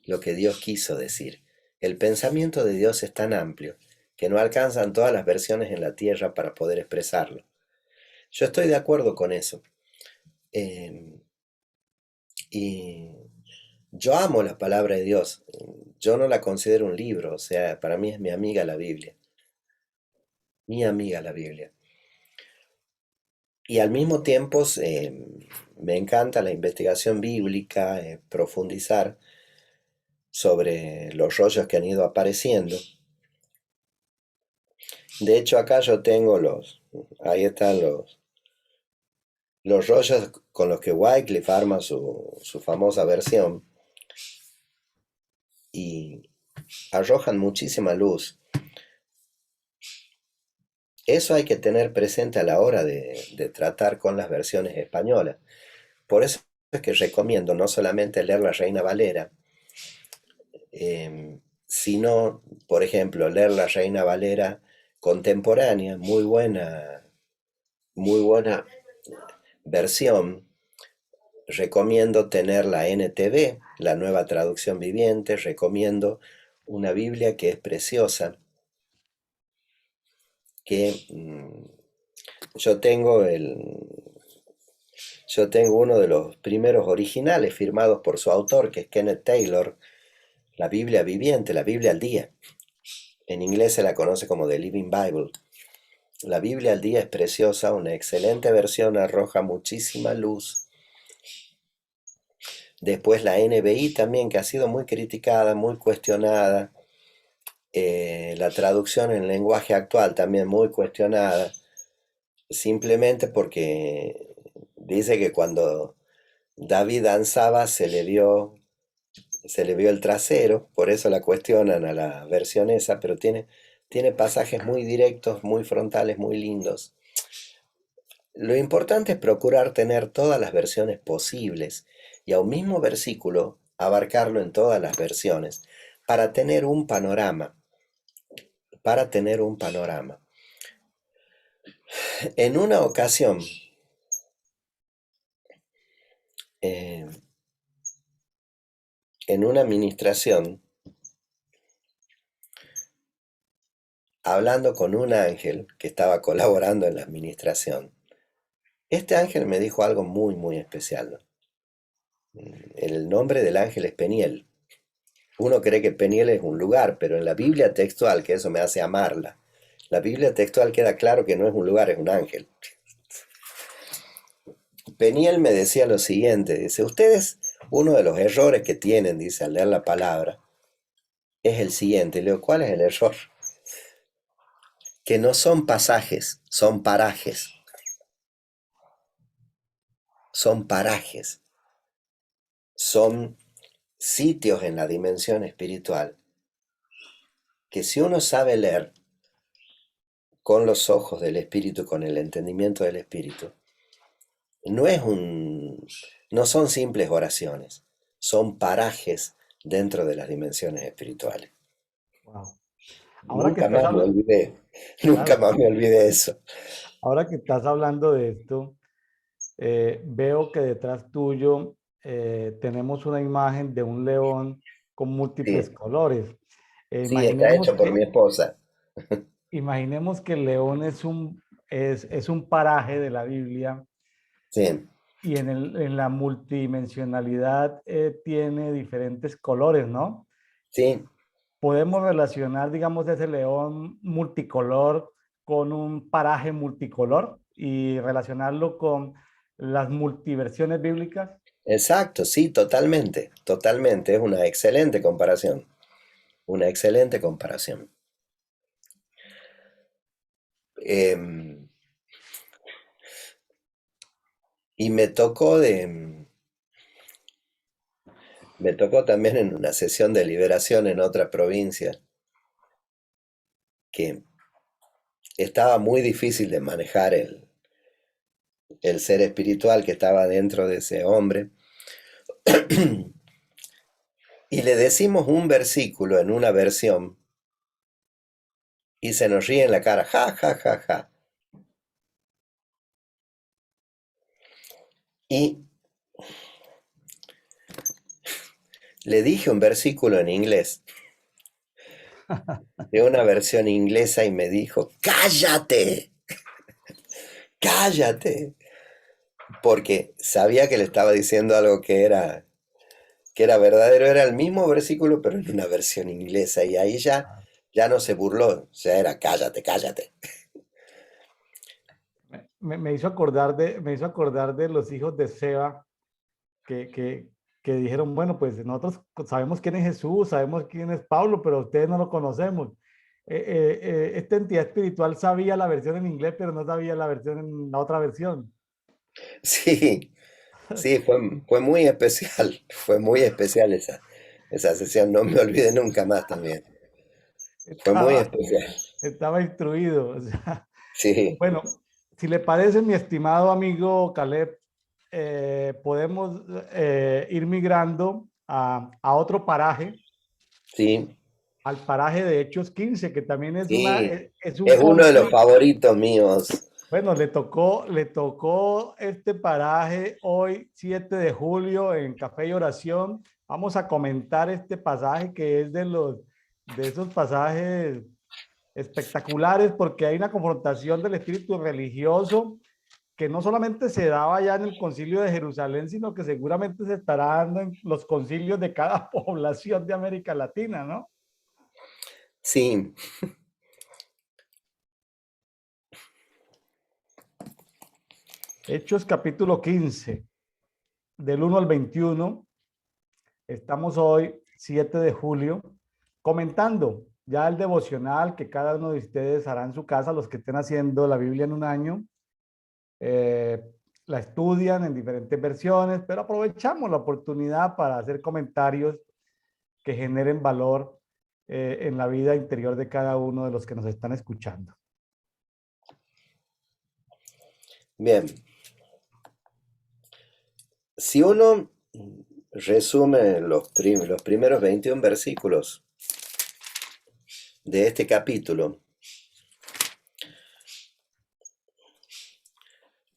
lo que Dios quiso decir. El pensamiento de Dios es tan amplio que no alcanzan todas las versiones en la tierra para poder expresarlo. Yo estoy de acuerdo con eso. Eh, y yo amo la palabra de Dios. Yo no la considero un libro, o sea, para mí es mi amiga la Biblia. Mi amiga la Biblia. Y al mismo tiempo me encanta la investigación bíblica, profundizar sobre los rollos que han ido apareciendo. De hecho, acá yo tengo ahí están los rollos con los que Wycliffe arma su famosa versión y arrojan muchísima luz. Eso hay que tener presente a la hora de tratar con las versiones españolas. Por eso es que recomiendo no solamente leer la Reina Valera, sino, por ejemplo, leer la Reina Valera contemporánea, muy buena versión. Recomiendo tener la NTV, la nueva traducción viviente. Recomiendo una Biblia que es preciosa, que yo tengo uno de los primeros originales firmados por su autor, que es Kenneth Taylor, la Biblia viviente, la Biblia al día. En inglés se la conoce como The Living Bible. La Biblia al día es preciosa, una excelente versión, arroja muchísima luz. Después la NBI también, que ha sido muy criticada, muy cuestionada. La traducción en lenguaje actual también muy cuestionada, simplemente porque dice que cuando David danzaba se le vio el trasero, por eso la cuestionan a la versión esa, pero tiene pasajes muy directos, muy frontales, muy lindos. Lo importante es procurar tener todas las versiones posibles y a un mismo versículo abarcarlo en todas las versiones para tener un panorama, para tener un panorama. En una ocasión, eh, en una administración, hablando con un ángel que estaba colaborando en la administración, este ángel me dijo algo muy, muy especial. El nombre del ángel es Peniel. Uno cree que Peniel es un lugar, pero en la Biblia textual, que eso me hace amarla, la Biblia textual queda claro que no es un lugar, es un ángel. Peniel me decía lo siguiente, dice, ustedes, uno de los errores que tienen, dice, al leer la palabra, es el siguiente. Le digo, ¿cuál es el error? Que no son pasajes, son parajes. Son parajes. Son sitios en la dimensión espiritual que si uno sabe leer con los ojos del espíritu, con el entendimiento del espíritu, no es no son simples oraciones, son parajes dentro de las dimensiones espirituales. Wow. Ahora que Nunca estás más me hablando, olvidé, nunca claro, más me olvidé eso. ahora que estás hablando de esto, veo que detrás tuyo tenemos una imagen de un león con múltiples Sí, colores. sí, está Imaginemos hecho por mi que, esposa. imaginemos que el león es un paraje de la Biblia Sí, y en la multidimensionalidad tiene diferentes colores, ¿no? sí, Podemos relacionar, digamos, ese león multicolor con un paraje multicolor y relacionarlo con las multiversiones bíblicas. exacto, sí, totalmente, totalmente. Es una excelente comparación, una excelente comparación. Em, y me tocó también en una sesión de liberación en otra provincia que estaba muy difícil de manejar el ser espiritual que estaba dentro de ese hombre. Y le decimos un versículo en una versión y se nos ríe en la cara, ja, ja, ja, ja. Y le dije un versículo en inglés, de una versión inglesa, y me dijo, cállate, cállate, porque sabía que le estaba diciendo algo que era verdadero, era el mismo versículo, pero en una versión inglesa, y ahí ya no se burló, o sea, era cállate, cállate. Me hizo acordar de los hijos de Seba que, que, que dijeron, bueno, pues nosotros sabemos quién es Jesús, sabemos quién es Pablo, pero ustedes no lo conocemos. Esta entidad espiritual sabía la versión en inglés, pero no sabía la versión en la otra versión. Sí, sí, fue muy especial, fue muy especial esa sesión, no me olvidé nunca más también, fue muy Estaba, especial, estaba instruido. O sea, sí, bueno, si le parece, mi estimado amigo Caleb, podemos ir migrando a otro paraje, sí, al paraje de Hechos 15, que también sí, es un es uno de los conflicto. favoritos míos, Bueno, le tocó este paraje hoy, 7 de julio, en Café y Oración. Vamos a comentar este pasaje que es de esos pasajes espectaculares porque hay una confrontación del espíritu religioso que no solamente se daba ya en el concilio de Jerusalén, sino que seguramente se estará dando en los concilios de cada población de América Latina, ¿no? sí, Hechos capítulo 15, del 1 al 21. Estamos hoy, 7 de julio, comentando ya el devocional que cada uno de ustedes hará en su casa, los que estén haciendo la Biblia en un año. eh, la estudian en diferentes versiones, pero aprovechamos la oportunidad para hacer comentarios que generen valor en la vida interior de cada uno de los que nos están escuchando. Bien, si uno resume los primeros 21 versículos de este capítulo,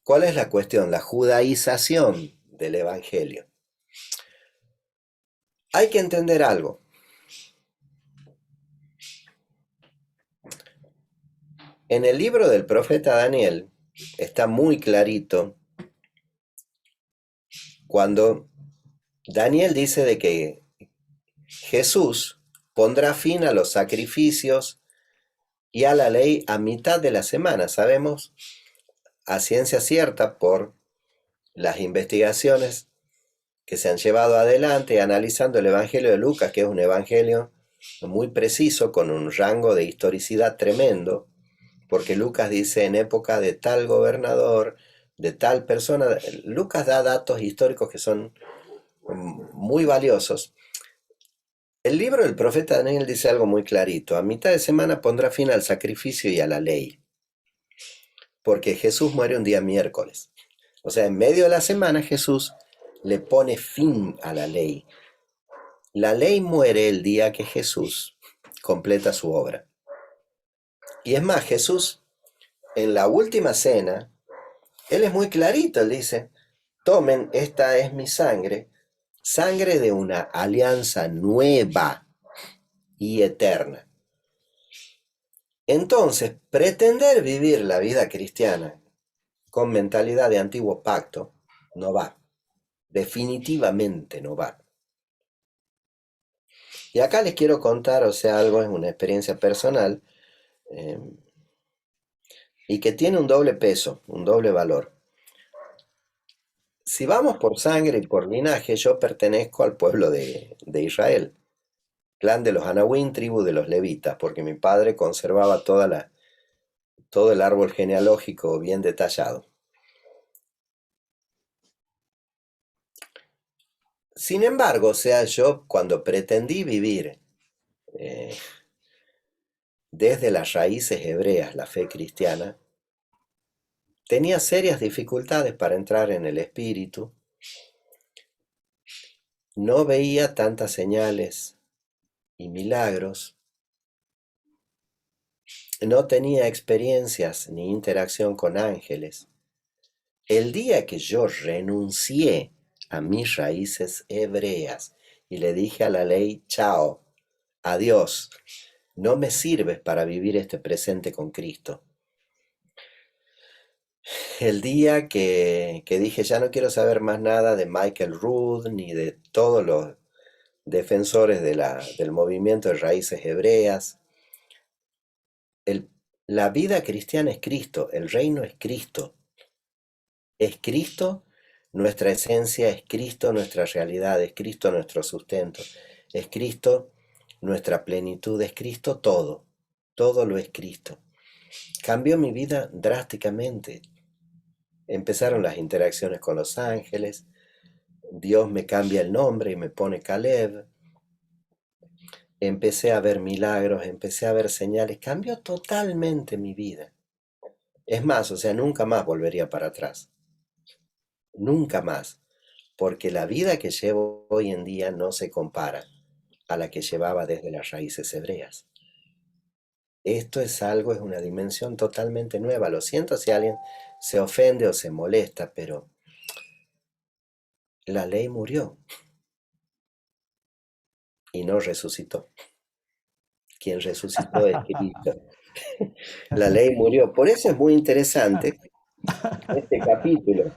¿cuál es la cuestión? La judaización del Evangelio. Hay que entender algo. En el libro del profeta Daniel está muy clarito cuando Daniel dice de que Jesús pondrá fin a los sacrificios y a la ley a mitad de la semana. Sabemos a ciencia cierta por las investigaciones que se han llevado adelante analizando el Evangelio de Lucas, que es un evangelio muy preciso, con un rango de historicidad tremendo, porque Lucas dice en época de tal gobernador, de tal persona. Lucas da datos históricos que son muy valiosos. El libro del profeta Daniel dice algo muy clarito: a mitad de semana pondrá fin al sacrificio y a la ley, porque Jesús muere un día miércoles. O sea, en medio de la semana Jesús le pone fin a la ley. La ley muere el día que Jesús completa su obra. Y es más, Jesús en la última cena, él es muy clarito, él dice: tomen, esta es mi sangre, sangre de una alianza nueva y eterna. Entonces, pretender vivir la vida cristiana con mentalidad de antiguo pacto no va, definitivamente no va. Y acá les quiero contar, o sea, algo, es una experiencia personal, eh, y que tiene un doble peso, un doble valor. Si vamos por sangre y por linaje, yo pertenezco al pueblo de Israel, clan de los Anahuín, tribu de los levitas, porque mi padre conservaba todo el árbol genealógico bien detallado. Sin embargo, o sea, yo cuando pretendí vivir eh, desde las raíces hebreas la fe cristiana, tenía serias dificultades para entrar en el espíritu. No veía tantas señales y milagros, no tenía experiencias ni interacción con ángeles. El día que yo renuncié a mis raíces hebreas y le dije a la ley: chao, adiós, no me sirves para vivir este presente con Cristo. El día que dije: ya no quiero saber más nada de Michael Rood ni de todos los defensores del movimiento de raíces hebreas. La vida cristiana es Cristo, el reino es Cristo. Es Cristo, nuestra esencia es Cristo, nuestra realidad es Cristo, nuestro sustento es Cristo, nuestra plenitud es Cristo, todo lo es Cristo. Cambió mi vida drásticamente. Empezaron las interacciones con los ángeles, Dios me cambia el nombre y me pone Caleb. Empecé a ver milagros, empecé a ver señales, cambió totalmente mi vida. Es más, o sea, nunca más volvería para atrás. Nunca más. Porque la vida que llevo hoy en día no se compara a la que llevaba desde las raíces hebreas. Esto es algo, es una dimensión totalmente nueva. Lo siento si alguien se ofende o se molesta, pero la ley murió y no resucitó. Quien resucitó es Cristo. La ley murió. Por eso es muy interesante este capítulo.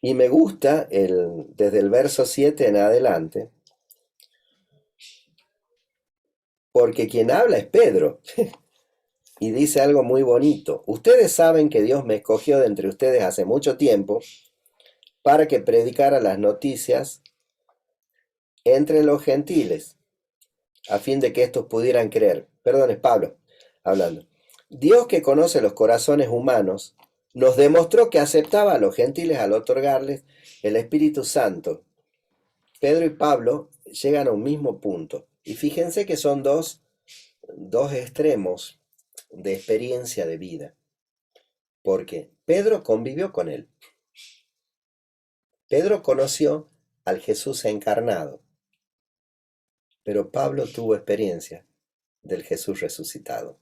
Y me gusta desde el verso 7 en adelante, porque quien habla es Pedro. y dice algo muy bonito. Ustedes saben que Dios me escogió de entre ustedes hace mucho tiempo para que predicara las noticias entre los gentiles, a fin de que estos pudieran creer. Perdón, es Pablo hablando. Dios, que conoce los corazones humanos, nos demostró que aceptaba a los gentiles al otorgarles el Espíritu Santo. Pedro y Pablo llegan a un mismo punto. Y fíjense que son dos extremos de experiencia de vida. Porque Pedro convivió con él. Pedro conoció al Jesús encarnado. Pero Pablo tuvo experiencia del Jesús resucitado.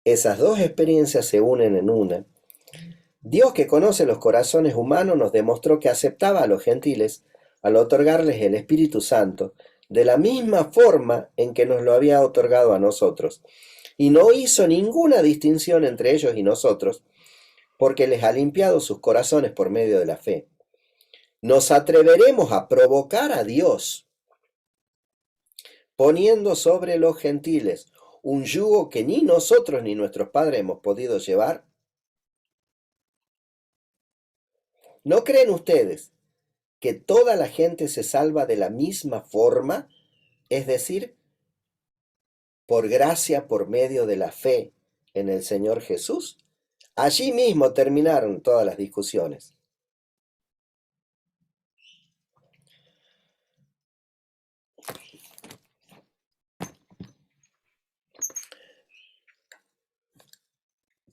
Esas dos experiencias se unen en una. Dios, que conoce los corazones humanos, nos demostró que aceptaba a los gentiles al otorgarles el Espíritu Santo de la misma forma en que nos lo había otorgado a nosotros. Y no hizo ninguna distinción entre ellos y nosotros, porque les ha limpiado sus corazones por medio de la fe. Nos atreveremos a provocar a Dios, poniendo sobre los gentiles un yugo que ni nosotros ni nuestros padres hemos podido llevar. ¿No creen ustedes que toda la gente se salva de la misma forma? Es decir, por gracia, por medio de la fe en el Señor Jesús. Allí mismo terminaron todas las discusiones.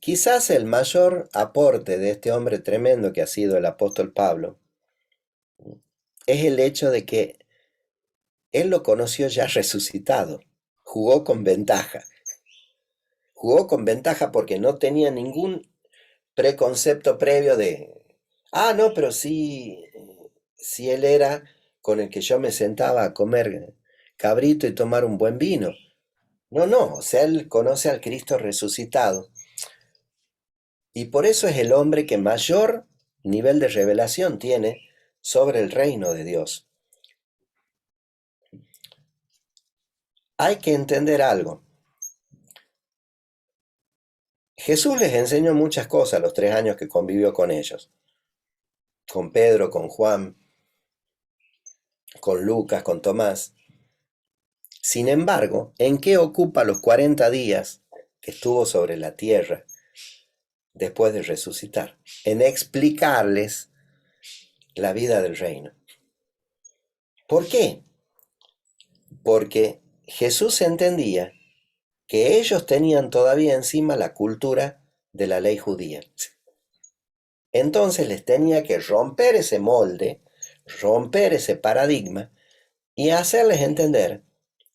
Quizás el mayor aporte de este hombre tremendo que ha sido el apóstol Pablo es el hecho de que él lo conoció ya resucitado. Jugó con ventaja. Jugó con ventaja porque no tenía ningún preconcepto previo de, no, pero sí, si él era con el que yo me sentaba a comer cabrito y tomar un buen vino. No, no, o sea, él conoce al Cristo resucitado. Y por eso es el hombre que mayor nivel de revelación tiene sobre el reino de Dios. Hay que entender algo. Jesús les enseñó muchas cosas los 3 años que convivió con ellos. Con Pedro, con Juan, con Lucas, con Tomás. Sin embargo, ¿en qué ocupa los 40 días que estuvo sobre la tierra después de resucitar? En explicarles la vida del reino. ¿Por qué? Porque Jesús entendía que ellos tenían todavía encima la cultura de la ley judía. Entonces les tenía que romper ese molde, romper ese paradigma y hacerles entender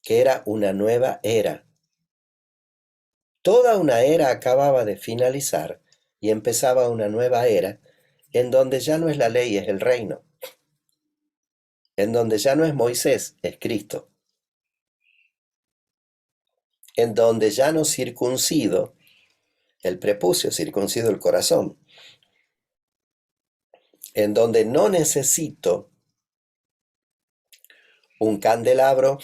que era una nueva era. Toda una era acababa de finalizar y empezaba una nueva era en donde ya no es la ley, es el reino. En donde ya no es Moisés, es Cristo. En donde ya no circuncido el prepucio, circuncido el corazón. En donde no necesito un candelabro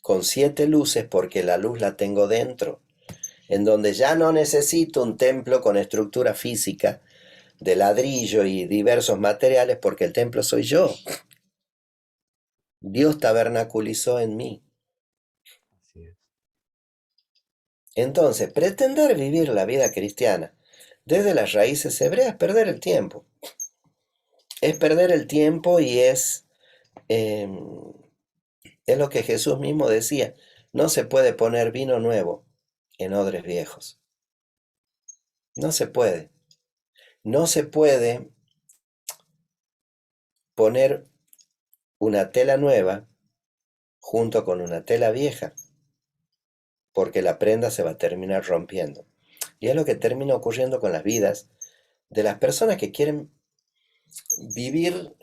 con 7 luces porque la luz la tengo dentro. En donde ya no necesito un templo con estructura física de ladrillo y diversos materiales porque el templo soy yo. Dios tabernaculizó en mí. Así es. Entonces, pretender vivir la vida cristiana desde las raíces hebreas es perder el tiempo. Es perder el tiempo y es lo que Jesús mismo decía. No se puede poner vino nuevo en odres viejos. No se puede. No se puede poner una tela nueva junto con una tela vieja, porque la prenda se va a terminar rompiendo. Y es lo que termina ocurriendo con las vidas de las personas que quieren vivir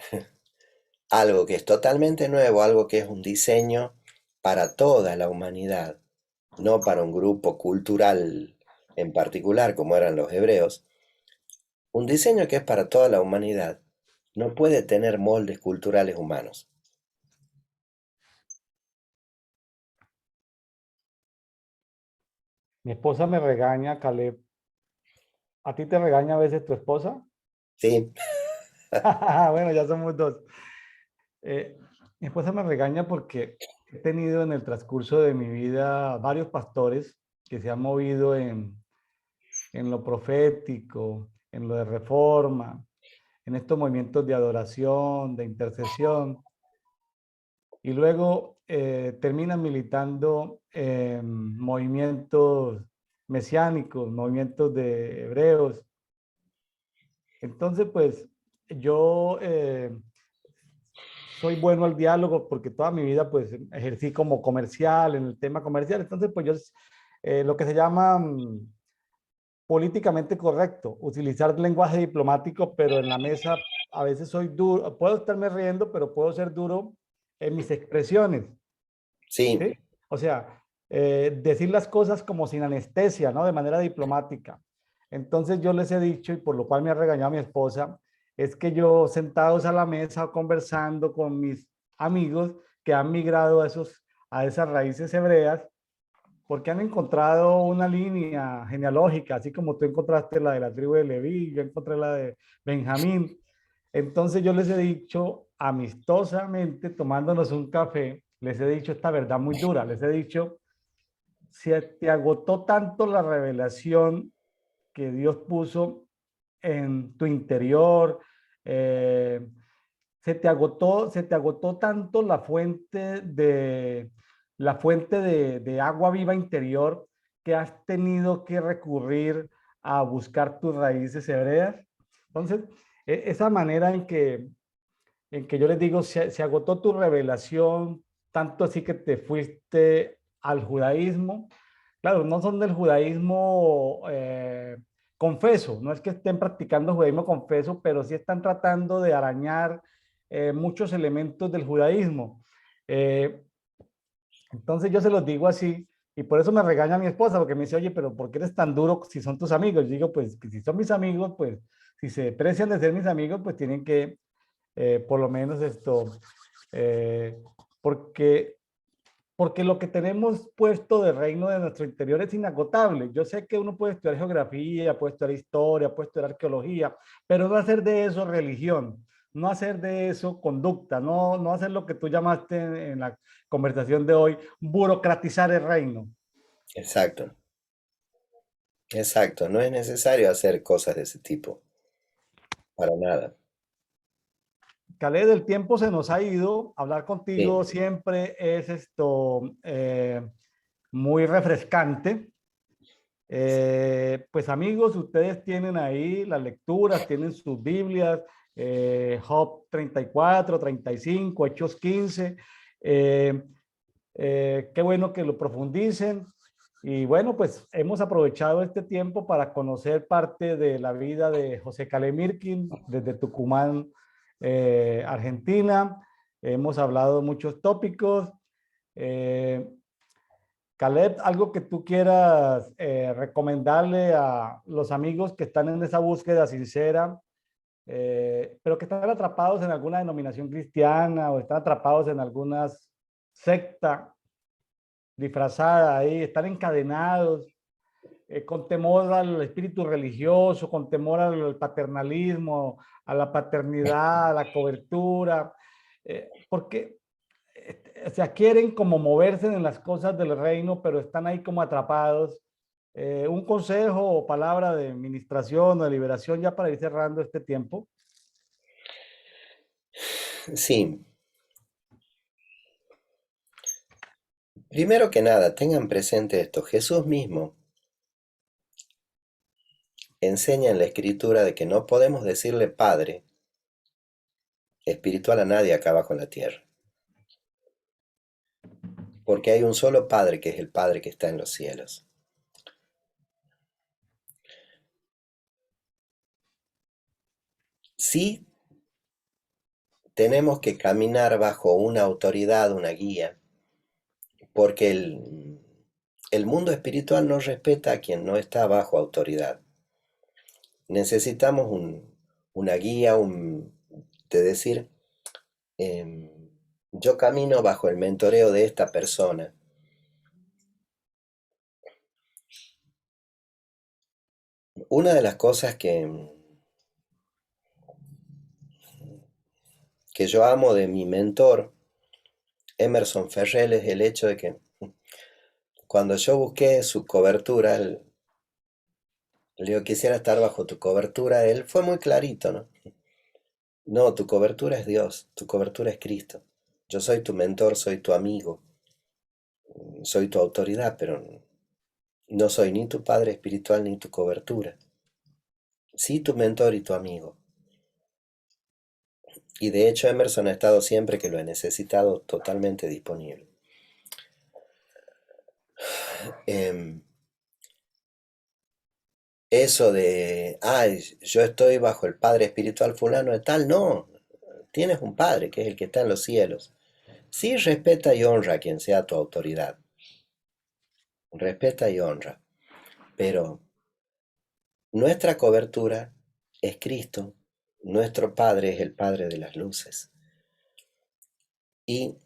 algo que es totalmente nuevo, algo que es un diseño para toda la humanidad, no para un grupo cultural en particular como eran los hebreos. Un diseño que es para toda la humanidad no puede tener moldes culturales humanos. Mi esposa me regaña, Caleb. ¿A ti te regaña a veces tu esposa? Sí, Bueno, ya somos dos. Eh, Mi esposa me regaña porque he tenido en el transcurso de mi vida varios pastores que se han movido en lo profético, en lo de reforma, en estos movimientos de adoración, de intercesión, y luego terminan militando en movimientos mesiánicos, movimientos de hebreos. Entonces, pues yo soy bueno al diálogo porque toda mi vida pues ejercí como comercial, en el tema comercial. Entonces, pues yo lo que se llama políticamente correcto, utilizar lenguaje diplomático, pero en la mesa a veces soy duro, puedo estarme riendo, pero puedo ser duro en mis expresiones, sí, ¿sí? O sea, decir las cosas como sin anestesia, ¿no? De manera diplomática. Entonces yo les he dicho, y por lo cual me ha regañado mi esposa, es que yo sentados a la mesa conversando con mis amigos que han migrado a esas raíces hebreas, porque han encontrado una línea genealógica, así como tú encontraste la de la tribu de Leví, yo encontré la de Benjamín. Entonces yo les he dicho amistosamente, tomándonos un café, les he dicho esta verdad muy dura, les he dicho, si te agotó tanto la revelación que Dios puso en tu interior, eh, se te agotó tanto la fuente de agua viva interior que has tenido que recurrir a buscar tus raíces hebreas. Entonces, esa manera en que yo les digo, se agotó tu revelación, tanto así que te fuiste al judaísmo. Claro, no son del judaísmo confeso, no es que estén practicando judaísmo confeso, pero sí están tratando de arañar muchos elementos del judaísmo. Eh, entonces yo se los digo así, y por eso me regaña mi esposa, porque me dice, oye, pero ¿por qué eres tan duro si son tus amigos? Yo digo, pues que si son mis amigos, pues si se precian de ser mis amigos, pues tienen que por lo menos eh, porque, porque lo que tenemos puesto de reino de nuestro interior es inagotable. Yo sé que uno puede estudiar geografía, puede estudiar historia, puede estudiar arqueología, pero no hacer de eso religión, no hacer de eso conducta, no hacer lo que tú llamaste en la conversación de hoy, burocratizar el reino. exacto, exacto. No es necesario hacer cosas de ese tipo, para nada. Calé, del tiempo se nos ha ido. Hablar contigo Sí, siempre es muy refrescante. Pues amigos, ustedes tienen ahí las lecturas, tienen sus Biblias, Job 34, 35, Hechos 15. Eh, Qué bueno que lo profundicen. Y bueno, pues hemos aprovechado este tiempo para conocer parte de la vida de José Calé Mirkin desde Tucumán, Argentina. Hemos hablado de muchos tópicos. Eh, Caleb, algo que tú quieras recomendarle a los amigos que están en esa búsqueda sincera, pero que están atrapados en alguna denominación cristiana o están atrapados en alguna secta disfrazada ahí, están encadenados con temor al espíritu religioso, con temor al paternalismo, a la paternidad, a la cobertura, porque o sea, quieren como moverse en las cosas del reino, pero están ahí como atrapados. Un consejo o palabra de administración o de liberación ya para ir cerrando este tiempo. sí. Primero que nada, tengan presente esto. Jesús mismo enseña en la Escritura de que no podemos decirle Padre espiritual a nadie acá abajo en la tierra. Porque hay un solo Padre que es el Padre que está en los cielos. Sí, tenemos que caminar bajo una autoridad, una guía, porque el mundo espiritual no respeta a quien no está bajo autoridad. Necesitamos una guía, de decir, em, yo camino bajo el mentoreo de esta persona. Una de las cosas que yo amo de mi mentor, Emerson Ferrell, es el hecho de que cuando yo busqué su cobertura, le digo, quisiera estar bajo tu cobertura, él fue muy clarito, ¿no? No, tu cobertura es Dios, tu cobertura es Cristo. Yo soy tu mentor, soy tu amigo, soy tu autoridad, pero no soy ni tu padre espiritual ni tu cobertura. Sí, tu mentor y tu amigo. Y de hecho Emerson ha estado siempre que lo he necesitado totalmente disponible. Em, Eso de, ay, yo estoy bajo el Padre espiritual fulano de tal, no. Tienes un Padre que es el que está en los cielos. Sí, respeta y honra a quien sea tu autoridad. Respeta y honra. Pero nuestra cobertura es Cristo. Nuestro Padre es el Padre de las luces. Y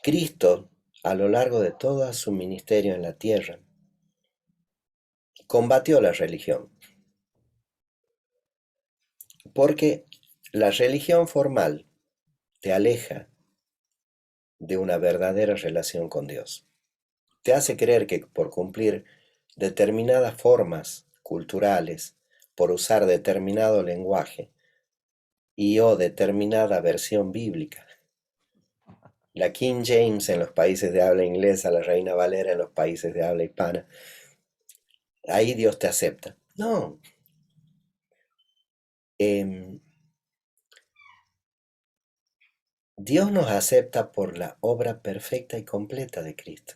Cristo, a lo largo de todo su ministerio en la tierra, combatió la religión. Porque la religión formal te aleja de una verdadera relación con Dios. Te hace creer que por cumplir determinadas formas culturales, por usar determinado lenguaje y o determinada versión bíblica, la King James en los países de habla inglesa, la Reina Valera en los países de habla hispana, ahí Dios te acepta. No, eh, Dios nos acepta por la obra perfecta y completa de Cristo,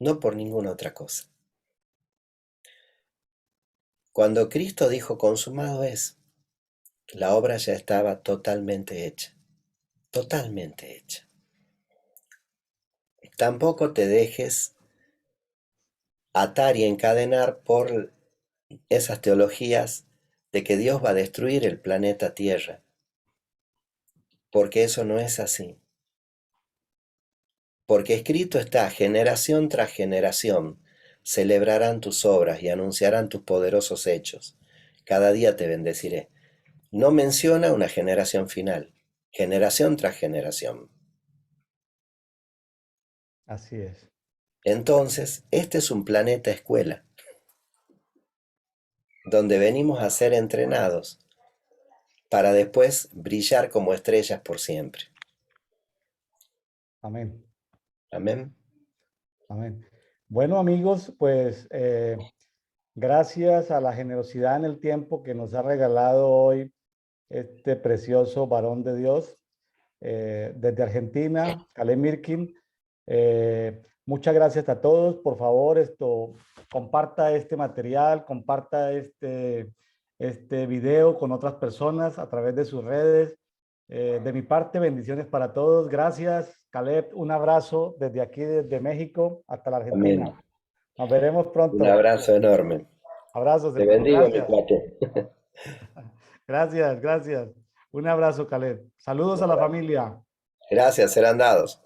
no por ninguna otra cosa. Cuando Cristo dijo consumado es, la obra ya estaba totalmente hecha, totalmente hecha. Tampoco te dejes atar y encadenar por esas teologías de que Dios va a destruir el planeta Tierra, porque eso no es así. Porque escrito está, generación tras generación, celebrarán tus obras y anunciarán tus poderosos hechos. Cada día te bendeciré. No menciona una generación final, generación tras generación. Así es. Entonces, este es un planeta escuela, donde venimos a ser entrenados para después brillar como estrellas por siempre. Amén. Amén. Amén. Bueno, amigos, pues gracias a la generosidad en el tiempo que nos ha regalado hoy este precioso varón de Dios desde Argentina, Caleb Mirkin. Muchas gracias a todos. Por favor, comparta este material, comparta este video con otras personas a través de sus redes. De mi parte, bendiciones para todos. Gracias, Caleb. Un abrazo desde aquí, desde México hasta la Amén. Argentina. Nos veremos Un pronto. abrazo enorme. Abrazos, Te hermano. bendigo, mi Gracias. cuate. Gracias, gracias. Un abrazo, Caleb. Saludos Un a la abrazo. familia. Gracias, serán dados.